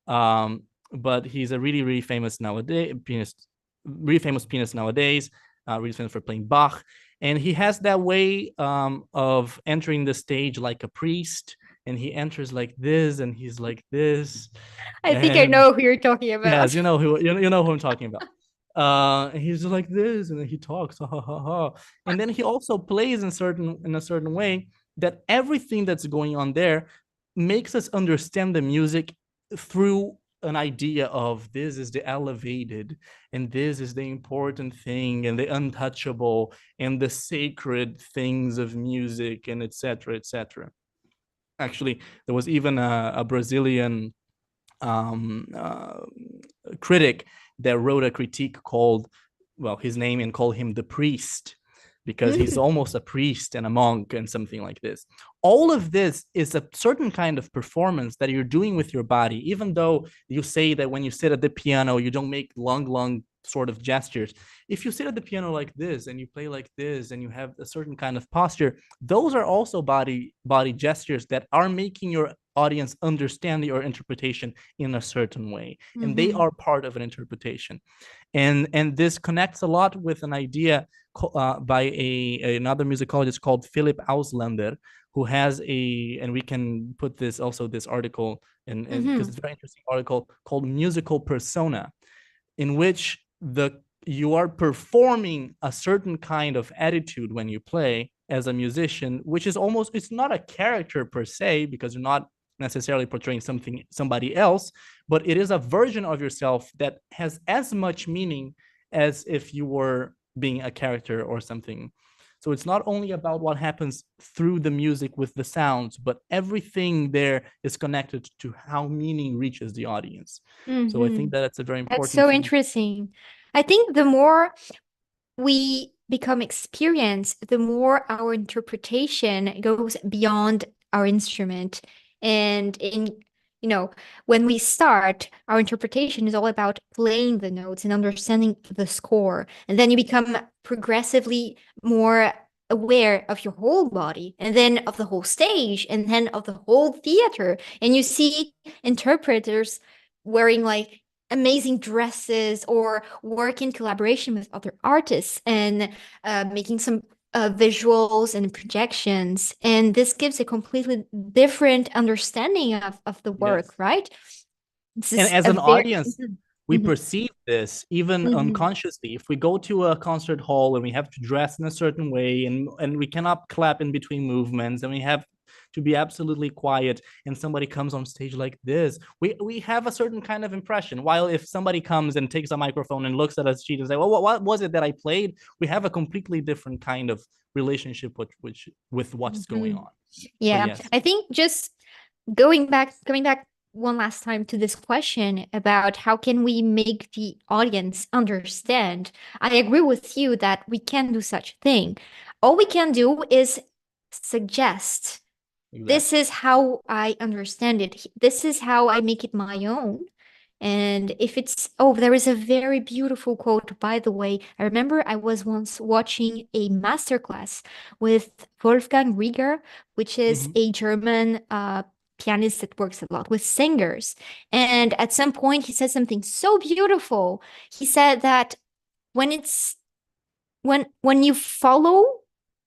um, but he's a really, really famous nowadays pianist, really famous pianist nowadays, really famous for playing Bach. And he has that way of entering the stage like a priest, and he enters like this, and he's like this, I think I and know who you're talking yes, about. you know who I'm talking about. And he's just like this, and then he talks, ha ha ha ha. And then he also plays in a certain way that everything that's going on there makes us understand the music through an idea of this is the elevated, and this is the important thing, and the untouchable, and the sacred things of music, and etc. etc. Actually, there was even a Brazilian um, uh, critic that wrote a critique called, well, his name, and called him the priest, because he's almost a priest and a monk and something like this. All of this is a certain kind of performance that you're doing with your body, even though you say that when you sit at the piano, you don't make long sort of gestures. If you sit at the piano like this and you play like this and you have a certain kind of posture, those are also body gestures that are making your audience understand your interpretation in a certain way, and they Mm-hmm. are part of an interpretation. And this connects a lot with an idea by another musicologist called Philip Auslander, who has and we can put this article in, because it's a very interesting article, called Musical Persona, in which you are performing a certain kind of attitude when you play as a musician, which is almost, it's not a character per se, because you're not necessarily portraying somebody else, but it is a version of yourself that has as much meaning as if you were being a character or something. So it's not only about what happens through the music with the sounds, but everything there is connected to how meaning reaches the audience. So I think that's a very That's important so thing. interesting. I think the more we become experienced, the more our interpretation goes beyond our instrument. And when we start, our interpretation is all about playing the notes and understanding the score. And then you become progressively more aware of your whole body, and then of the whole stage, and then of the whole theater. And you see interpreters wearing like amazing dresses or work in collaboration with other artists and making some visuals and projections. And this gives a completely different understanding of the work, Yes. right? This And is as a an very audience, we perceive this even unconsciously. If we go to a concert hall and we have to dress in a certain way, and we cannot clap in between movements, and we have to be absolutely quiet, and somebody comes on stage like this, we have a certain kind of impression. While if somebody comes and takes a microphone and looks at a sheet and say, well, what was it that I played? We have a completely different kind of relationship with what's going on. But Yeah, yes. I think just coming back one last time to this question about how can we make the audience understand. I agree with you that we can do such a thing. All we can do is suggest, this Exactly. is how I understand it. This is how I make it my own. And if there is a very beautiful quote, by the way. I remember I was once watching a masterclass with Wolfgang Rieger, which is a German pianist that works a lot with singers. And at some point, he said something so beautiful. He said that when you follow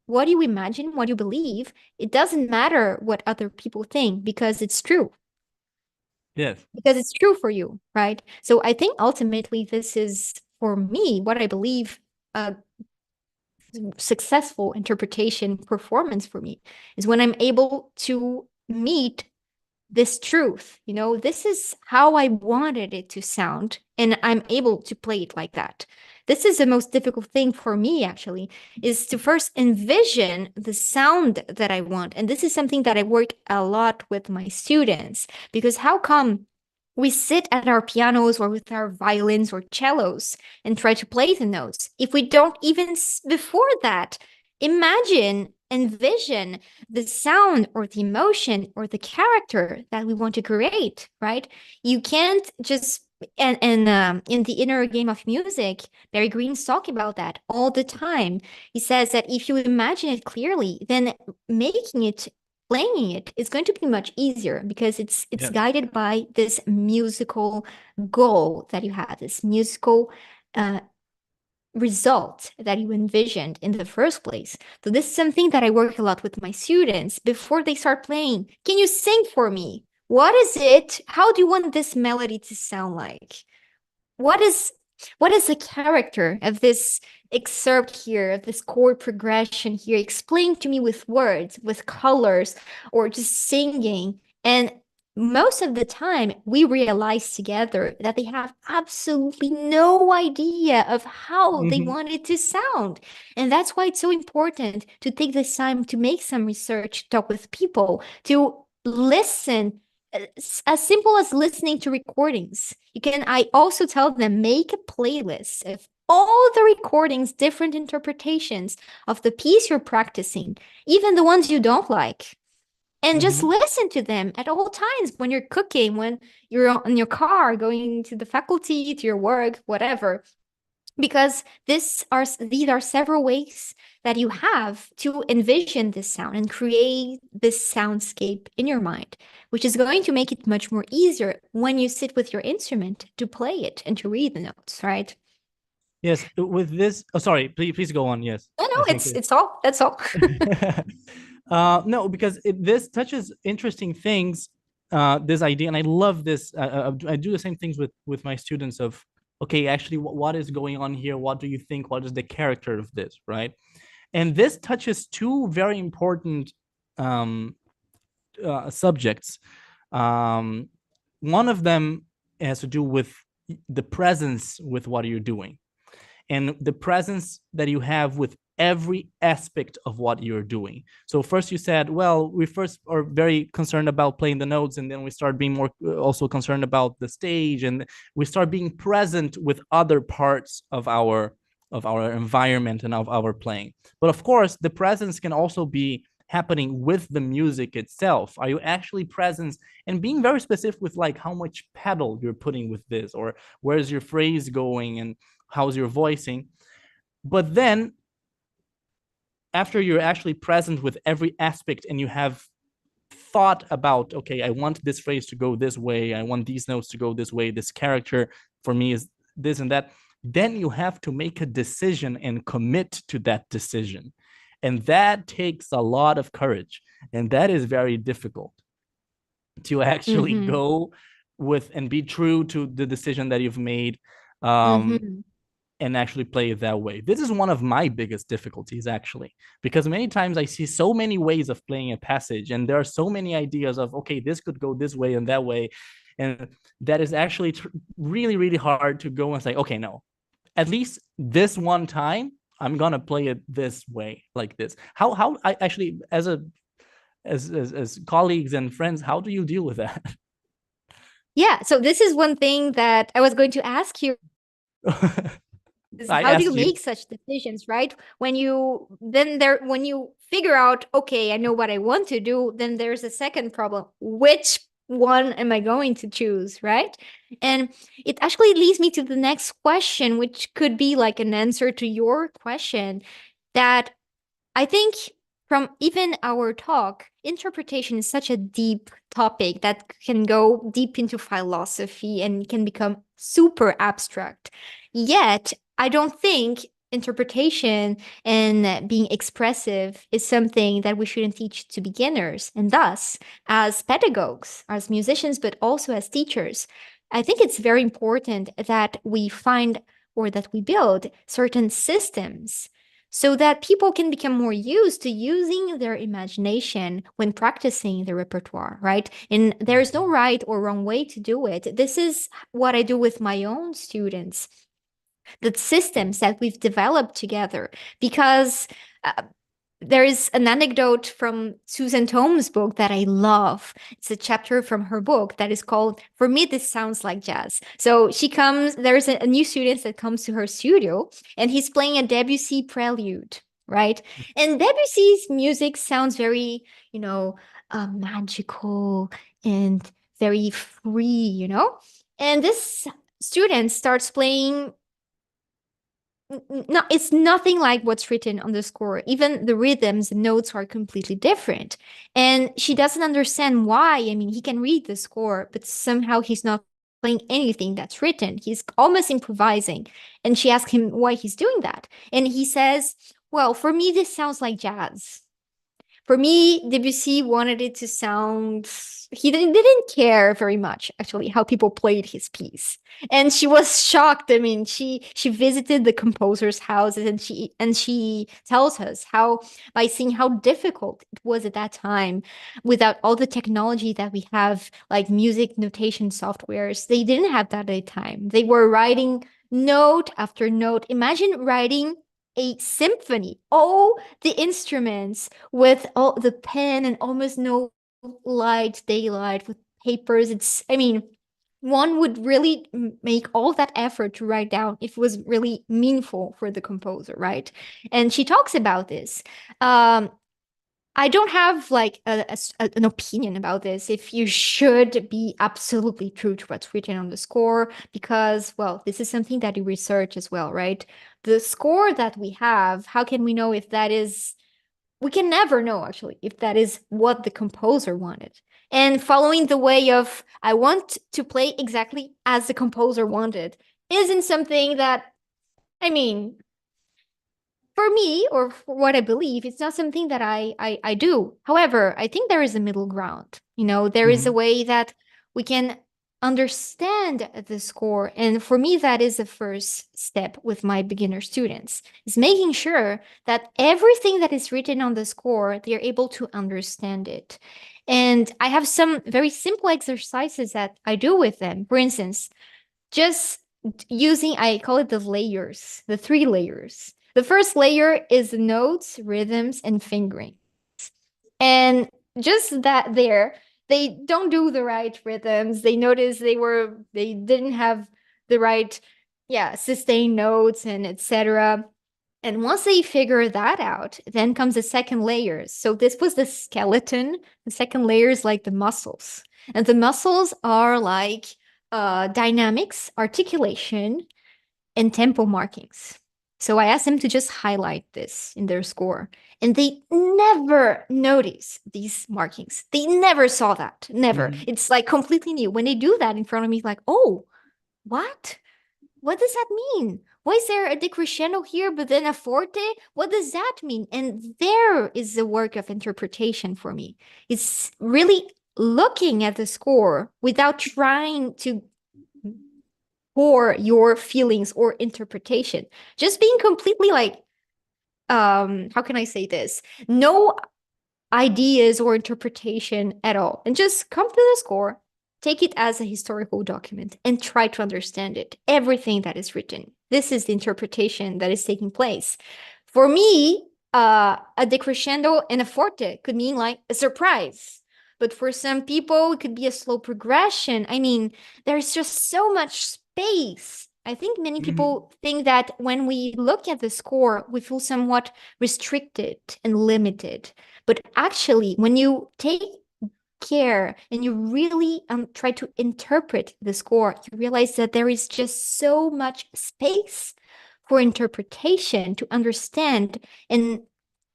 what you imagine, what you believe, it doesn't matter what other people think because it's true. Yes. Because it's true for you, right? So I think ultimately this is, for me, what I believe a successful interpretation performance for me is when I'm able to meet this truth. This is how I wanted it to sound, and I'm able to play it like that. This is the most difficult thing for me, actually, is to first envision the sound that I want. And this is something that I work a lot with my students, because how come we sit at our pianos or with our violins or cellos and try to play the notes if we don't even, before that, envision the sound or the emotion or the character that we want to create, right? You can't just, and in the Inner Game of Music, Barry Green's talking about that all the time. He says that if you imagine it clearly, then playing it is going to be much easier because it's Yes. guided by this musical goal that you have, this musical result that you envisioned in the first place. So this is something that I work a lot with my students before they start playing. Can you sing for me? What is it? How do you want this melody to sound like? What is the character of this excerpt here, of this chord progression here? Explain to me with words, with colors, or just singing. And most of the time, we realize together that they have absolutely no idea of how they want it to sound. And that's why it's so important to take this time to make some research, talk with people, to listen, as simple as listening to recordings. I also tell them, make a playlist of all the recordings, different interpretations of the piece you're practicing, even the ones you don't like. And just listen to them at all times, when you're cooking, when you're in your car, going to the faculty, to your work, whatever. Because these are several ways that you have to envision this sound and create this soundscape in your mind, which is going to make it much more easier when you sit with your instrument to play it and to read the notes, right? Yes, with this. Oh, sorry. Please go on. Yes, No, I no, think. it's all. That's all. No, because this touches interesting things. This idea, and I love this. I do the same things with my students. Of okay, actually, what is going on here? What do you think? What is the character of this? Right, and this touches two very important um, subjects. Um, One of them has to do with the presence with what you're doing and the presence that you have with every aspect of what you're doing. So first you said, well, we first are very concerned about playing the notes, and then we start being more also concerned about the stage, and we start being present with other parts of our environment and of our playing. But of course, the presence can also be happening with the music itself. Are you actually present and being very specific with like how much pedal you're putting with this, or where's your phrase going, and how's your voicing? But then after you're actually present with every aspect and you have thought about, okay, I want this phrase to go this way, I want these notes to go this way, this character for me is this and that, then you have to make a decision and commit to that decision. And that takes a lot of courage. And that is very difficult to actually Mm-hmm. go with and be true to the decision that you've made. Um, Mm-hmm. and actually play it that way. This is one of my biggest difficulties, actually, because many times I see so many ways of playing a passage, and there are so many ideas of, okay, this could go this way and that way. And that is actually really, really hard to go and say, okay, no, at least this one time, I'm gonna play it this way, like this. How I actually, as a as colleagues and friends, how do you deal with that? Yeah. So this is one thing that I was going to ask you is I how do you asked you. make such decisions, right? When you figure out, okay, I know what I want to do, then there's a second problem. Which one am I going to choose, right? And it actually leads me to the next question, which could be like an answer to your question that I think from even our talk, interpretation is such a deep topic that can go deep into philosophy and can become super abstract. Yet, I don't think interpretation and being expressive is something that we shouldn't teach to beginners. And thus, as pedagogues, as musicians, but also as teachers, I think it's very important that we find or that we build certain systems so that people can become more used to using their imagination when practicing the repertoire, right? And there's no right or wrong way to do it. This is what I do with my own students, the systems that we've developed together, because there is an anecdote from Susan Tome's book that I love. It's a chapter from her book that is called For Me, This Sounds Like Jazz. So there's a new student that comes to her studio, and he's playing a Debussy prelude, right? And Debussy's music sounds very, magical and very free. And this student starts playing no, it's nothing like what's written on the score. Even the rhythms, the notes are completely different. And she doesn't understand why. I mean, he can read the score, but somehow he's not playing anything that's written. He's almost improvising. And she asks him why he's doing that. And he says, well, for me, this sounds like jazz. For me, Debussy wanted it to sound. He didn't care very much, actually, how people played his piece, and she was shocked. I mean, she visited the composer's houses, and she tells us how by seeing how difficult it was at that time, without all the technology that we have, like music notation softwares, they didn't have that at the time. They were writing note after note. Imagine writing a symphony, all the instruments with all the pen and almost no light, daylight with papers. I mean, one would really make all that effort to write down if it was really meaningful for the composer, right? And she talks about this. I don't have like an opinion about this if you should be absolutely true to what's written on the score, because, well, this is something that you research as well, right? The score that we have, how can we know if that is, we can never know actually if that is what the composer wanted. And following the way of, I want to play exactly as the composer wanted, isn't something that I mean, for me, or for what I believe, it's not something that I do. However, I think there is a middle ground. There is a Mm-hmm. way that we can understand the score. And for me, that is the first step with my beginner students, is making sure that everything that is written on the score, they're able to understand it. And I have some very simple exercises that I do with them. For instance, just using, I call it the layers, the 3 layers. The first layer is notes, rhythms, and fingering. And just that there, they don't do the right rhythms. They notice they didn't have the right, yeah, sustained notes and etc. And once they figure that out, then comes the second layer. So this was the skeleton. The second layer is like the muscles. And the muscles are like dynamics, articulation, and tempo markings. So I asked them to just highlight this in their score. And they never notice these markings. They never saw that. Never. Mm-hmm. It's like completely new. When they do that in front of me, it's like, oh, what? What does that mean? Why is there a decrescendo here, but then a forte? What does that mean? And there is the work of interpretation for me. It's really looking at the score without trying to pour your feelings or interpretation. Just being completely like, how can I say this? No ideas or interpretation at all. And just come to the score, take it as a historical document, and try to understand it. Everything that is written. This is the interpretation that is taking place. For me, a decrescendo and a forte could mean like a surprise. But for some people, it could be a slow progression. I mean, there's just so much space. I think many Mm-hmm. people think that when we look at the score, we feel somewhat restricted and limited. But actually, when you take care and you really try to interpret the score, you realize that there is just so much space for interpretation to understand and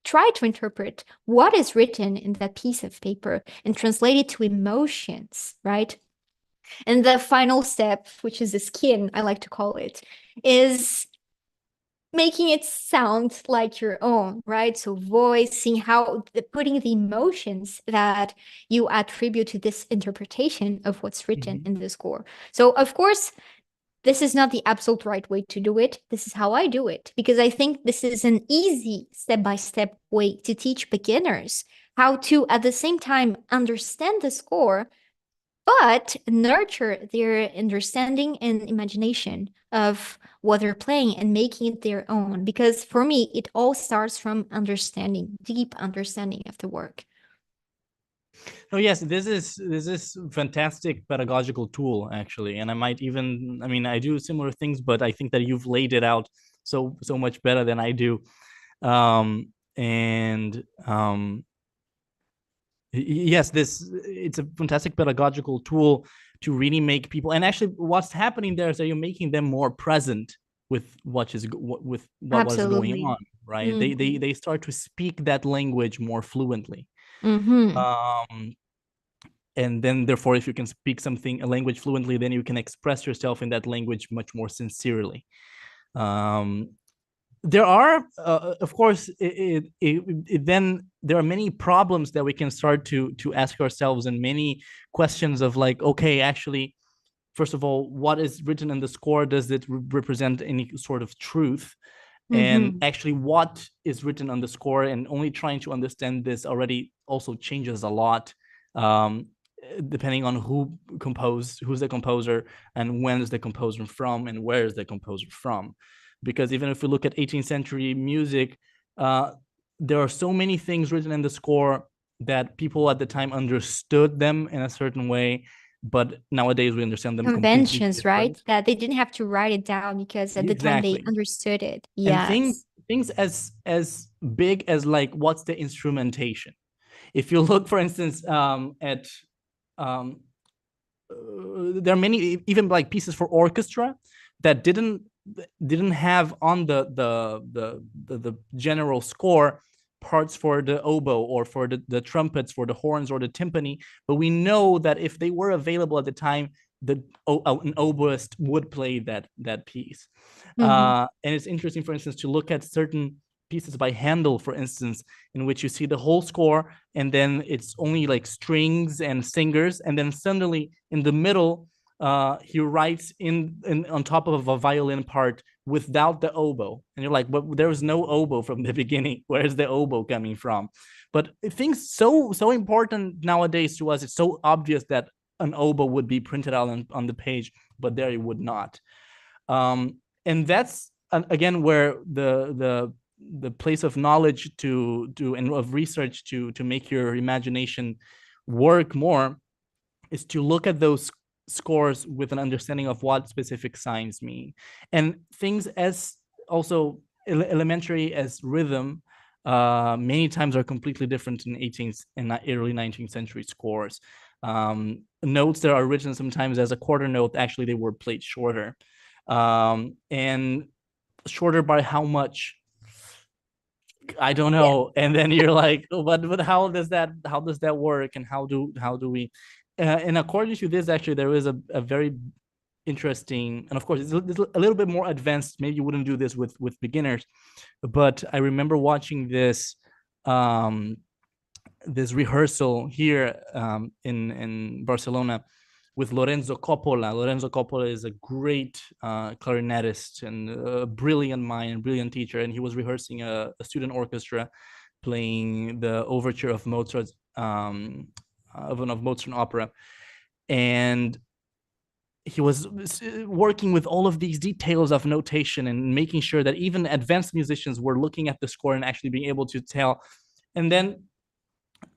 try to interpret what is written in that piece of paper and translate it to emotions, right? And the final step, which is the skin, I like to call it, is making it sound like your own, right? So voicing putting the emotions that you attribute to this interpretation of what's written Mm-hmm. in the score. So of course, this is not the absolute right way to do it. This is how I do it because I think this is an easy step-by-step way to teach beginners how to, at the same time, understand the score but nurture their understanding and imagination of what they're playing and making it their own. Because for me, it all starts from understanding, deep understanding of the work. Oh yes, this is fantastic pedagogical tool actually, and I might even, I mean, I do similar things, but I think that you've laid it out so much better than I do. And yes, this it's a fantastic pedagogical tool to really make people, and actually what's happening there is that you're making them more present with what is going Absolutely. on, right? they they Mm-hmm. they start to speak that language more fluently. Mm-hmm. um and then therefore if you can speak something, a language fluently, then you can express yourself in that language much more sincerely. um there are of course then there are many problems that we can start to ask ourselves, and many questions of like, okay, actually, first of all, what is written in the score, does it represent any sort of truth? And Mm-hmm. actually what is written on the score, and only trying to understand this already also changes a lot, um, depending on who's the composer, and when is the composer from, and where is the composer from. Because even if we look at 18th century music, uh, there are so many things written in the score that people at the time understood them in a certain way, but nowadays we understand them completely Conventions, right? different. That they didn't have to write it down because at the time they Exactly. understood it. And things Yes. things as big as like, what's the instrumentation? If you look, for instance, at um, there are many even like pieces for orchestra that didn't have on the general score parts for the oboe or for the trumpets, for the horns or the timpani, but we know that if they were available at the time, an oboist would play that piece. Mm-hmm. And it's interesting, for instance, to look at certain pieces by Handel, for instance, in which you see the whole score and then it's only like strings and singers, and then suddenly in the middle he writes in on top of a violin part without the oboe, and you're like, but there was no oboe from the beginning. Where's the oboe coming from? But things so important nowadays to us, it's so obvious that an oboe would be printed out on the page, but there it would not. And that's again where the place of knowledge to and of research to make your imagination work more is to look at those scores with an understanding of what specific signs mean, and things as also elementary as rhythm many times are completely different in 18th and early 19th century scores. Notes that are written sometimes as a quarter note, actually they were played shorter, and shorter by how much, I don't Yeah. know. And then you're like, oh, but how does that work, and how do we and according to this, actually there is a very interesting, and of course it's a little bit more advanced. Maybe you wouldn't do this with beginners, but I remember watching um this rehearsal here in Barcelona with Lorenzo Coppola. Lorenzo Coppola is a great clarinetist and a brilliant mind and brilliant teacher, and he was rehearsing a student orchestra playing the overture of Mozart's of Mozart opera, and he was working with all of these details of notation and making sure that even advanced musicians were looking at the score and actually being able to tell. And then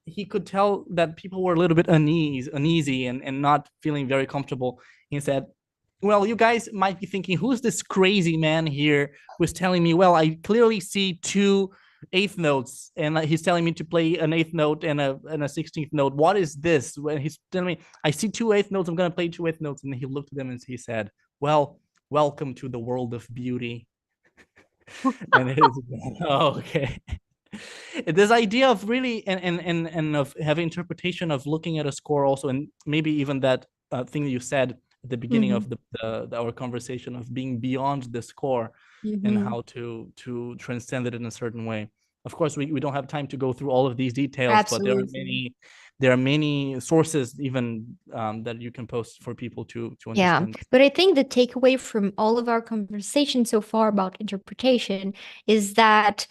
he could tell that people were a little bit uneasy and not feeling very comfortable. He said, well, you guys might be thinking, who's this crazy man here who's telling me, well, I clearly see two eighth notes and he's telling me to play an eighth note and a 16th note. What is this? When he's telling me, I see two eighth notes, I'm going to play two eighth notes. And he looked at them and he said, well, welcome to the world of beauty. And it is, oh, okay. This idea of really and of having interpretation of looking at a score also, and maybe even that thing that you said at the beginning Mm-hmm. of our conversation of being beyond the score and Mm-hmm. how to transcend it in a certain way. Of course, we don't have time to go through all of these details, but Absolutely. there are many sources even that you can post for people to Yeah, understand. but I think the takeaway from all of our conversation so far about interpretation is that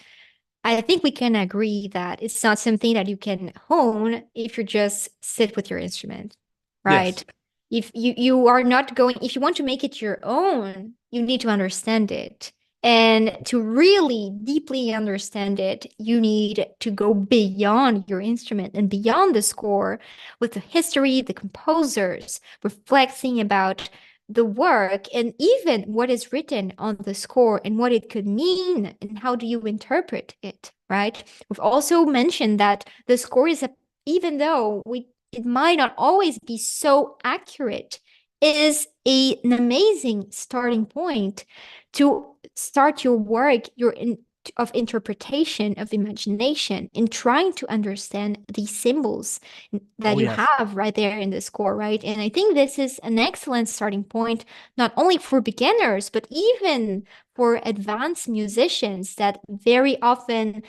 I think we can agree that it's not something that you can hone if you just sit with your instrument, Yes. right? If you are not going, if you want to make it your own, you need to understand it. And to really deeply understand it, you need to go beyond your instrument and beyond the score with the history, the composers, reflecting about the work and even what is written on the score and what it could mean and how do you interpret it, right? We've also mentioned that the score is even though it might not always be so accurate, is an amazing starting point to start your work, of interpretation, of imagination, in trying to understand these symbols that Oh, you yes. have right there in the score, right? And I think this is an excellent starting point, not only for beginners, but even for advanced musicians that very often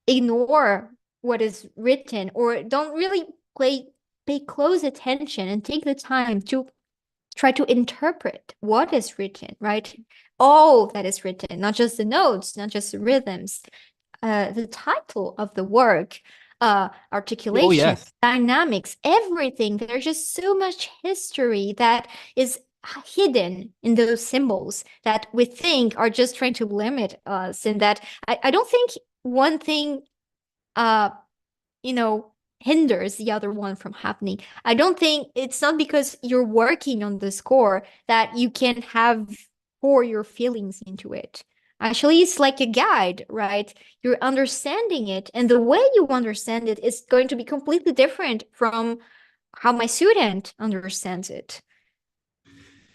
ignore what is written or don't really pay close attention and take the time to try to interpret what is written, right? All that is written, not just the notes, not just the rhythms, the title of the work, Oh, articulation, yes. dynamics, everything. There's just so much history that is hidden in those symbols that we think are just trying to limit us, and that I don't think one thing uh you know hinders the other one from happening. I don't think it's not because you're working on the score that you can have pour your feelings into it. Actually, it's like a guide, right? You're understanding it, and the way you understand it is going to be completely different from how my student understands it,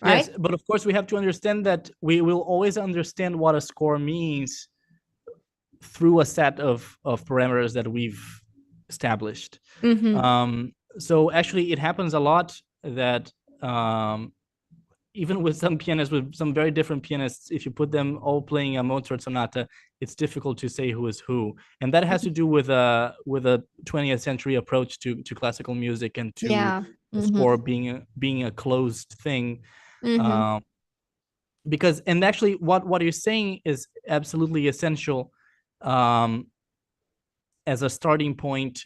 Yes, right? but of course we have to understand that we will always understand what a score means through a set of parameters that we've established. Mm-hmm. So actually, it happens a lot that even with some pianists, with some very different pianists, if you put them all playing a Mozart sonata, it's difficult to say who is who, and that has to do with a 20th century approach to classical music and to Yeah. the Mm-hmm. score being a closed thing. Mm-hmm. Um, because and actually, what you're saying is absolutely essential. Um, as a starting point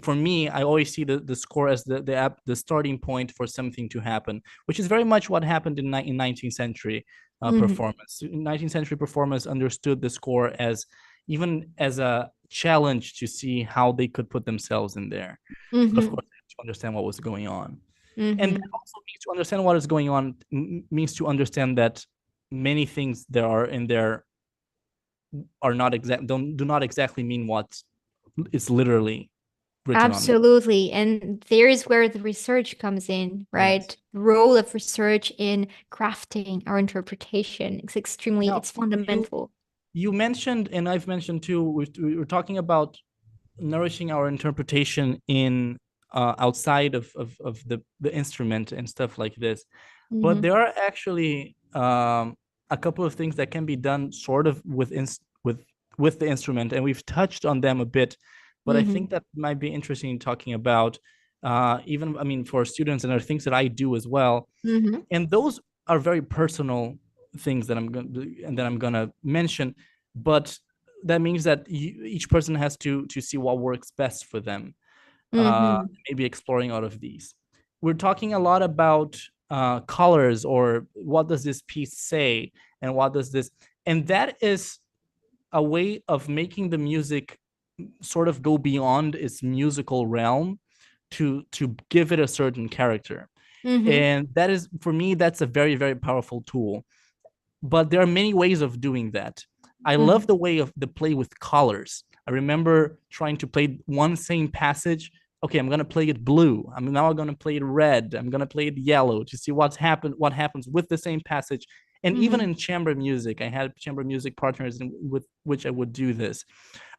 for me, I always see the score as the starting point for something to happen, which is very much what happened in 19th century Mm-hmm. performance. 19th century performers understood the score as even as a challenge to see how they could put themselves in there. But of Mm-hmm. course, to understand what was going on, and that Mm-hmm. also means to understand what is going on means to understand that many things there are in there are not exact don't do not exactly mean what is literally written on. Absolutely. And there is where the research comes in, Yes. right? The role of research in crafting our interpretation. Now, It's you fundamental. you mentioned, and I've mentioned too, we were talking about nourishing our interpretation in outside of the instrument and stuff like this. But Mm-hmm. there are actually a couple of things that can be done sort of with the instrument, and we've touched on them a bit. But I Mm-hmm. think that might be interesting talking about even, I mean, for students, and are things that I do as well, Mm-hmm. and those are very personal things that I'm gonna mention, but that means that each person has to see what works best for them. Mm-hmm. Maybe exploring out of these. We're talking a lot about colors, or what does this piece say, and what does this, and that is a way of making the music sort of go beyond its musical realm to give it a certain character. Mm-hmm. And that is, for me, that's a very, very powerful tool. But there are many ways of doing that. I Mm-hmm. love the way of the play with colors. I remember trying to play one same passage. Okay, I'm gonna play it blue. I'm now gonna play it red. I'm gonna play it yellow to see what happens with the same passage. And even Mm-hmm. in chamber music, I had chamber music partners with which I would do this.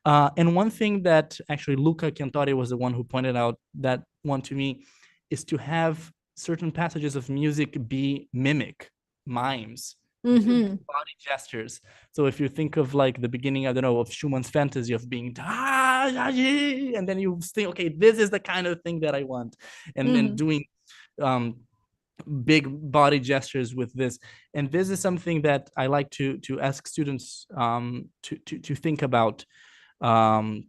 And one thing that actually Luca Cantore was the one who pointed out that one to me is to have certain passages of music be mimic, mimes, Mm-hmm. body gestures. So if you think of like the beginning, I don't know, of Schumann's fantasy of being, and then you think, okay, this is the kind of thing that I want, and then Mm-hmm. doing um, big body gestures with this. And this is something that I like to ask students to think about. um,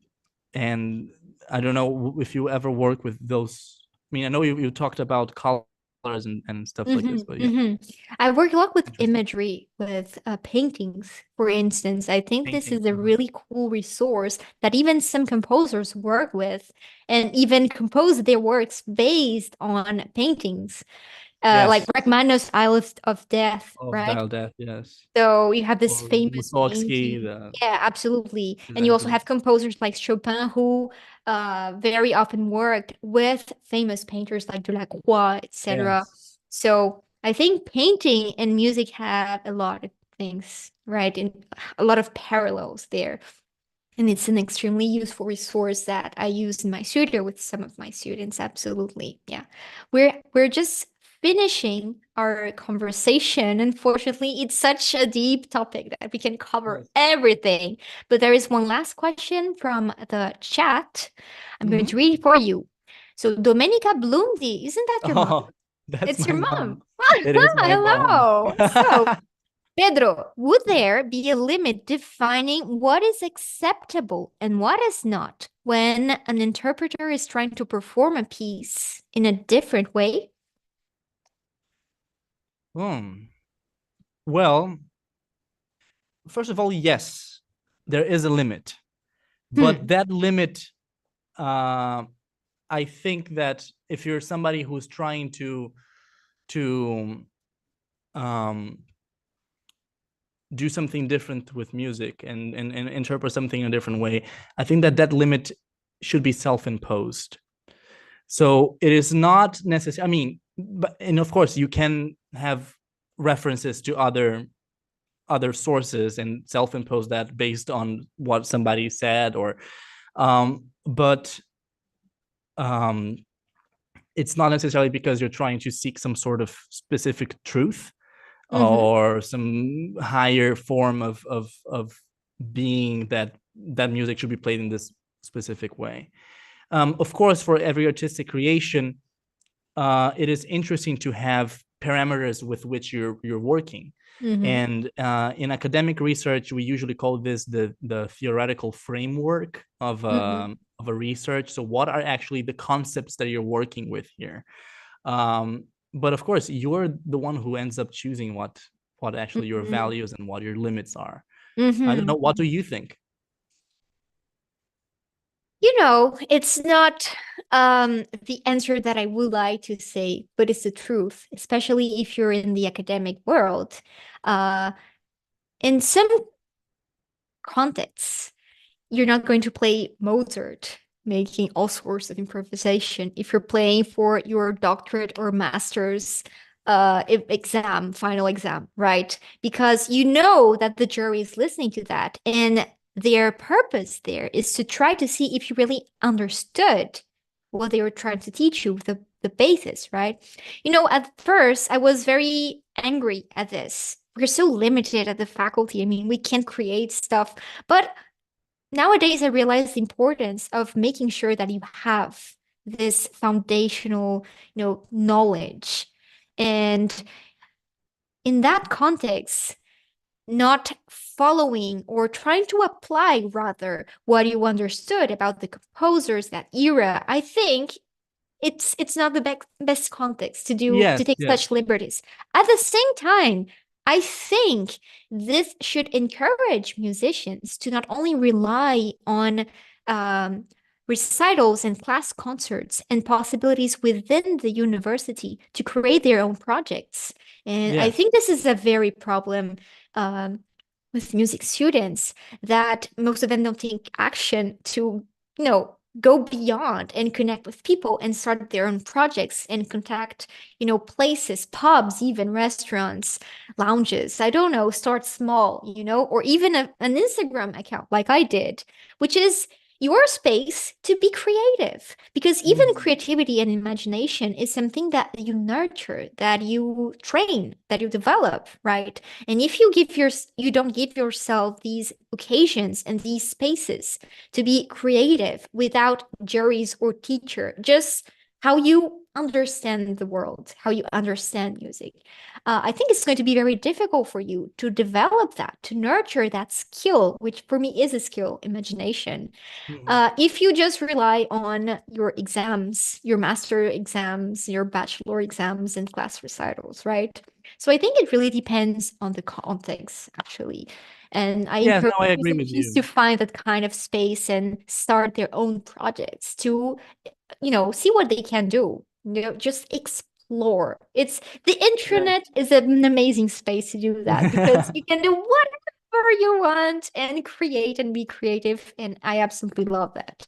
and I don't know if you ever work with those. I mean, I know you talked about colors and stuff like this, but Mm-hmm. yeah, Mm-hmm. I work a lot with interesting. imagery, with paintings, for instance. I think this Painting. is a really cool resource that even some composers work with and even compose their works based on paintings. Like Yes. Rachmaninoff's Isle of Death, Of right? Dial Death, yes. So you have this Or famous Mussorgsky, painting. the Yeah, absolutely. And you also exactly. have composers like Chopin who very often worked with famous painters like Delacroix, etc. Yes. So I think painting and music have a lot of things, right? And a lot of parallels there. And it's an extremely useful resource that I use in my studio with some of my students. Absolutely. Yeah. We're just finishing our conversation. Unfortunately, it's such a deep topic that we can cover Yes. everything. But there is one last question from the chat. I'm going to Mm-hmm. read it for you. So Domenica Blundi, isn't that your mom? Oh, that's It's my your mom. mom. It is my mom. Hello. So Pedro, would there be a limit defining what is acceptable and what is not when an interpreter is trying to perform a piece in a different way? Hmm. Well, first of all, yes, there is a limit, but Hmm. that limit, uh, I think that if you're somebody who's trying to um, do something different with music and interpret something in a different way, I think that that limit should be self-imposed. So it is not necessary. I mean, but and of course you can have references to other sources and self-impose that based on what somebody said, or but um it's not necessarily because you're trying to seek some sort of specific truth Mm-hmm. or some higher form of being that music should be played in this specific way. Of course, for every artistic creation, it is interesting to have parameters with which you're working. Mm-hmm. And in academic research, we usually call this the theoretical framework Mm-hmm. of a research. So, what are actually the concepts that you're working with here? But of course, you're the one who ends up choosing what actually your Mm-hmm. values and what your limits are. I don't Mm-hmm. know. What do you think? It's not the answer that I would like to say, but it's the truth, especially if you're in the academic world. Uh, in some contexts, you're not going to play Mozart making all sorts of improvisation if you're playing for your doctorate or master's final exam, right? Because you know that the jury is listening to that, and their purpose there is to try to see if you really understood what they were trying to teach you, the basis, right? At first I was very angry at this. We're so limited at the faculty. I mean, we can't create stuff, but nowadays I realize the importance of making sure that you have this foundational, knowledge. And in that context, not following or trying to apply rather what you understood about the composers, that era, I think it's not the best context to Yes, take yes, such liberties. At the same time, I think this should encourage musicians to not only rely on um, recitals and class concerts and possibilities within the university to create their own projects. And I yes. think this is a very problem um, with music students, that most of them don't take action to, go beyond and connect with people and start their own projects and contact, places, pubs, even restaurants, lounges. I don't know, start small, or even an Instagram account like I did, which is your space to be creative. Because even Mhm. creativity and imagination is something that you nurture, that you train, that you develop, right? And if you don't give yourself these occasions and these spaces to be creative without juries or teacher, just how you understand the world, how you understand music. I think it's going to be very difficult for you to develop that, to nurture that skill, which for me is a skill, imagination. Mhm. If you just rely on your exams, your master exams, your bachelor exams, and class recitals, right? So I think it really depends on the context, actually. And I Yes, encourage no, I agree with musicians to you. find that kind of space and start their own projects to, see what they can do. Just explore. The Yeah. internet is an amazing space to do that, because you can do whatever you want and create and be creative. And I absolutely love that.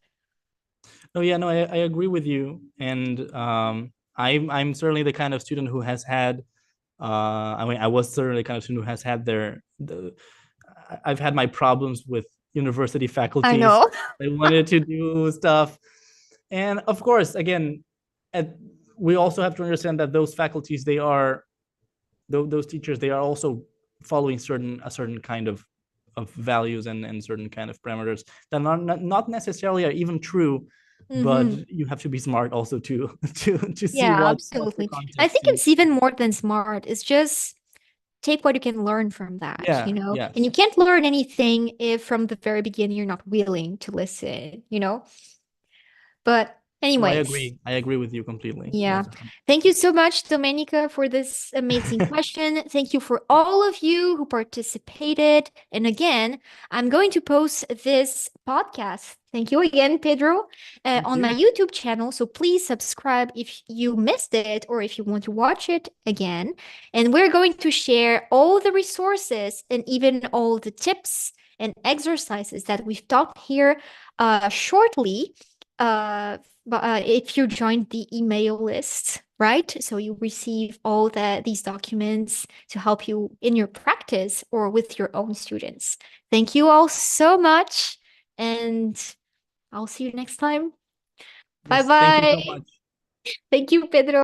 No, yeah, no, I agree with you, and I'm certainly the kind of student who has had, I mean, I was certainly the kind of student who has had I've had my problems with university I faculties. know. They wanted to do stuff, and of course, again, at, we also have to understand that those faculties, those teachers, they are also following a certain kind of values and certain kind of parameters that are not necessarily are even true, but Hmm. you have to be smart also to see Yeah, what's the absolutely. I context think to. it's even more than smart. It's just take what you can learn from that, Yeah, And yes. you can't learn anything if from the very beginning you're not willing to listen. But No, anyways, I agree with you completely. yeah. Yes. Thank you so much, Domenica, for this amazing question. Thank you for all of you who participated. And again, I'm going to post this podcast. Thank you again, Pedro, Thank on my you. YouTube channel. So please subscribe if you missed it or if you want to watch it again. And we're going to share all the resources and even all the tips and exercises that we've taught here shortly. But if you join the email list, right? So you receive all these documents to help you in your practice or with your own students. Thank you all so much, and I'll see you next time. Bye Yes, thank you so bye. much. Thank you, Pedro.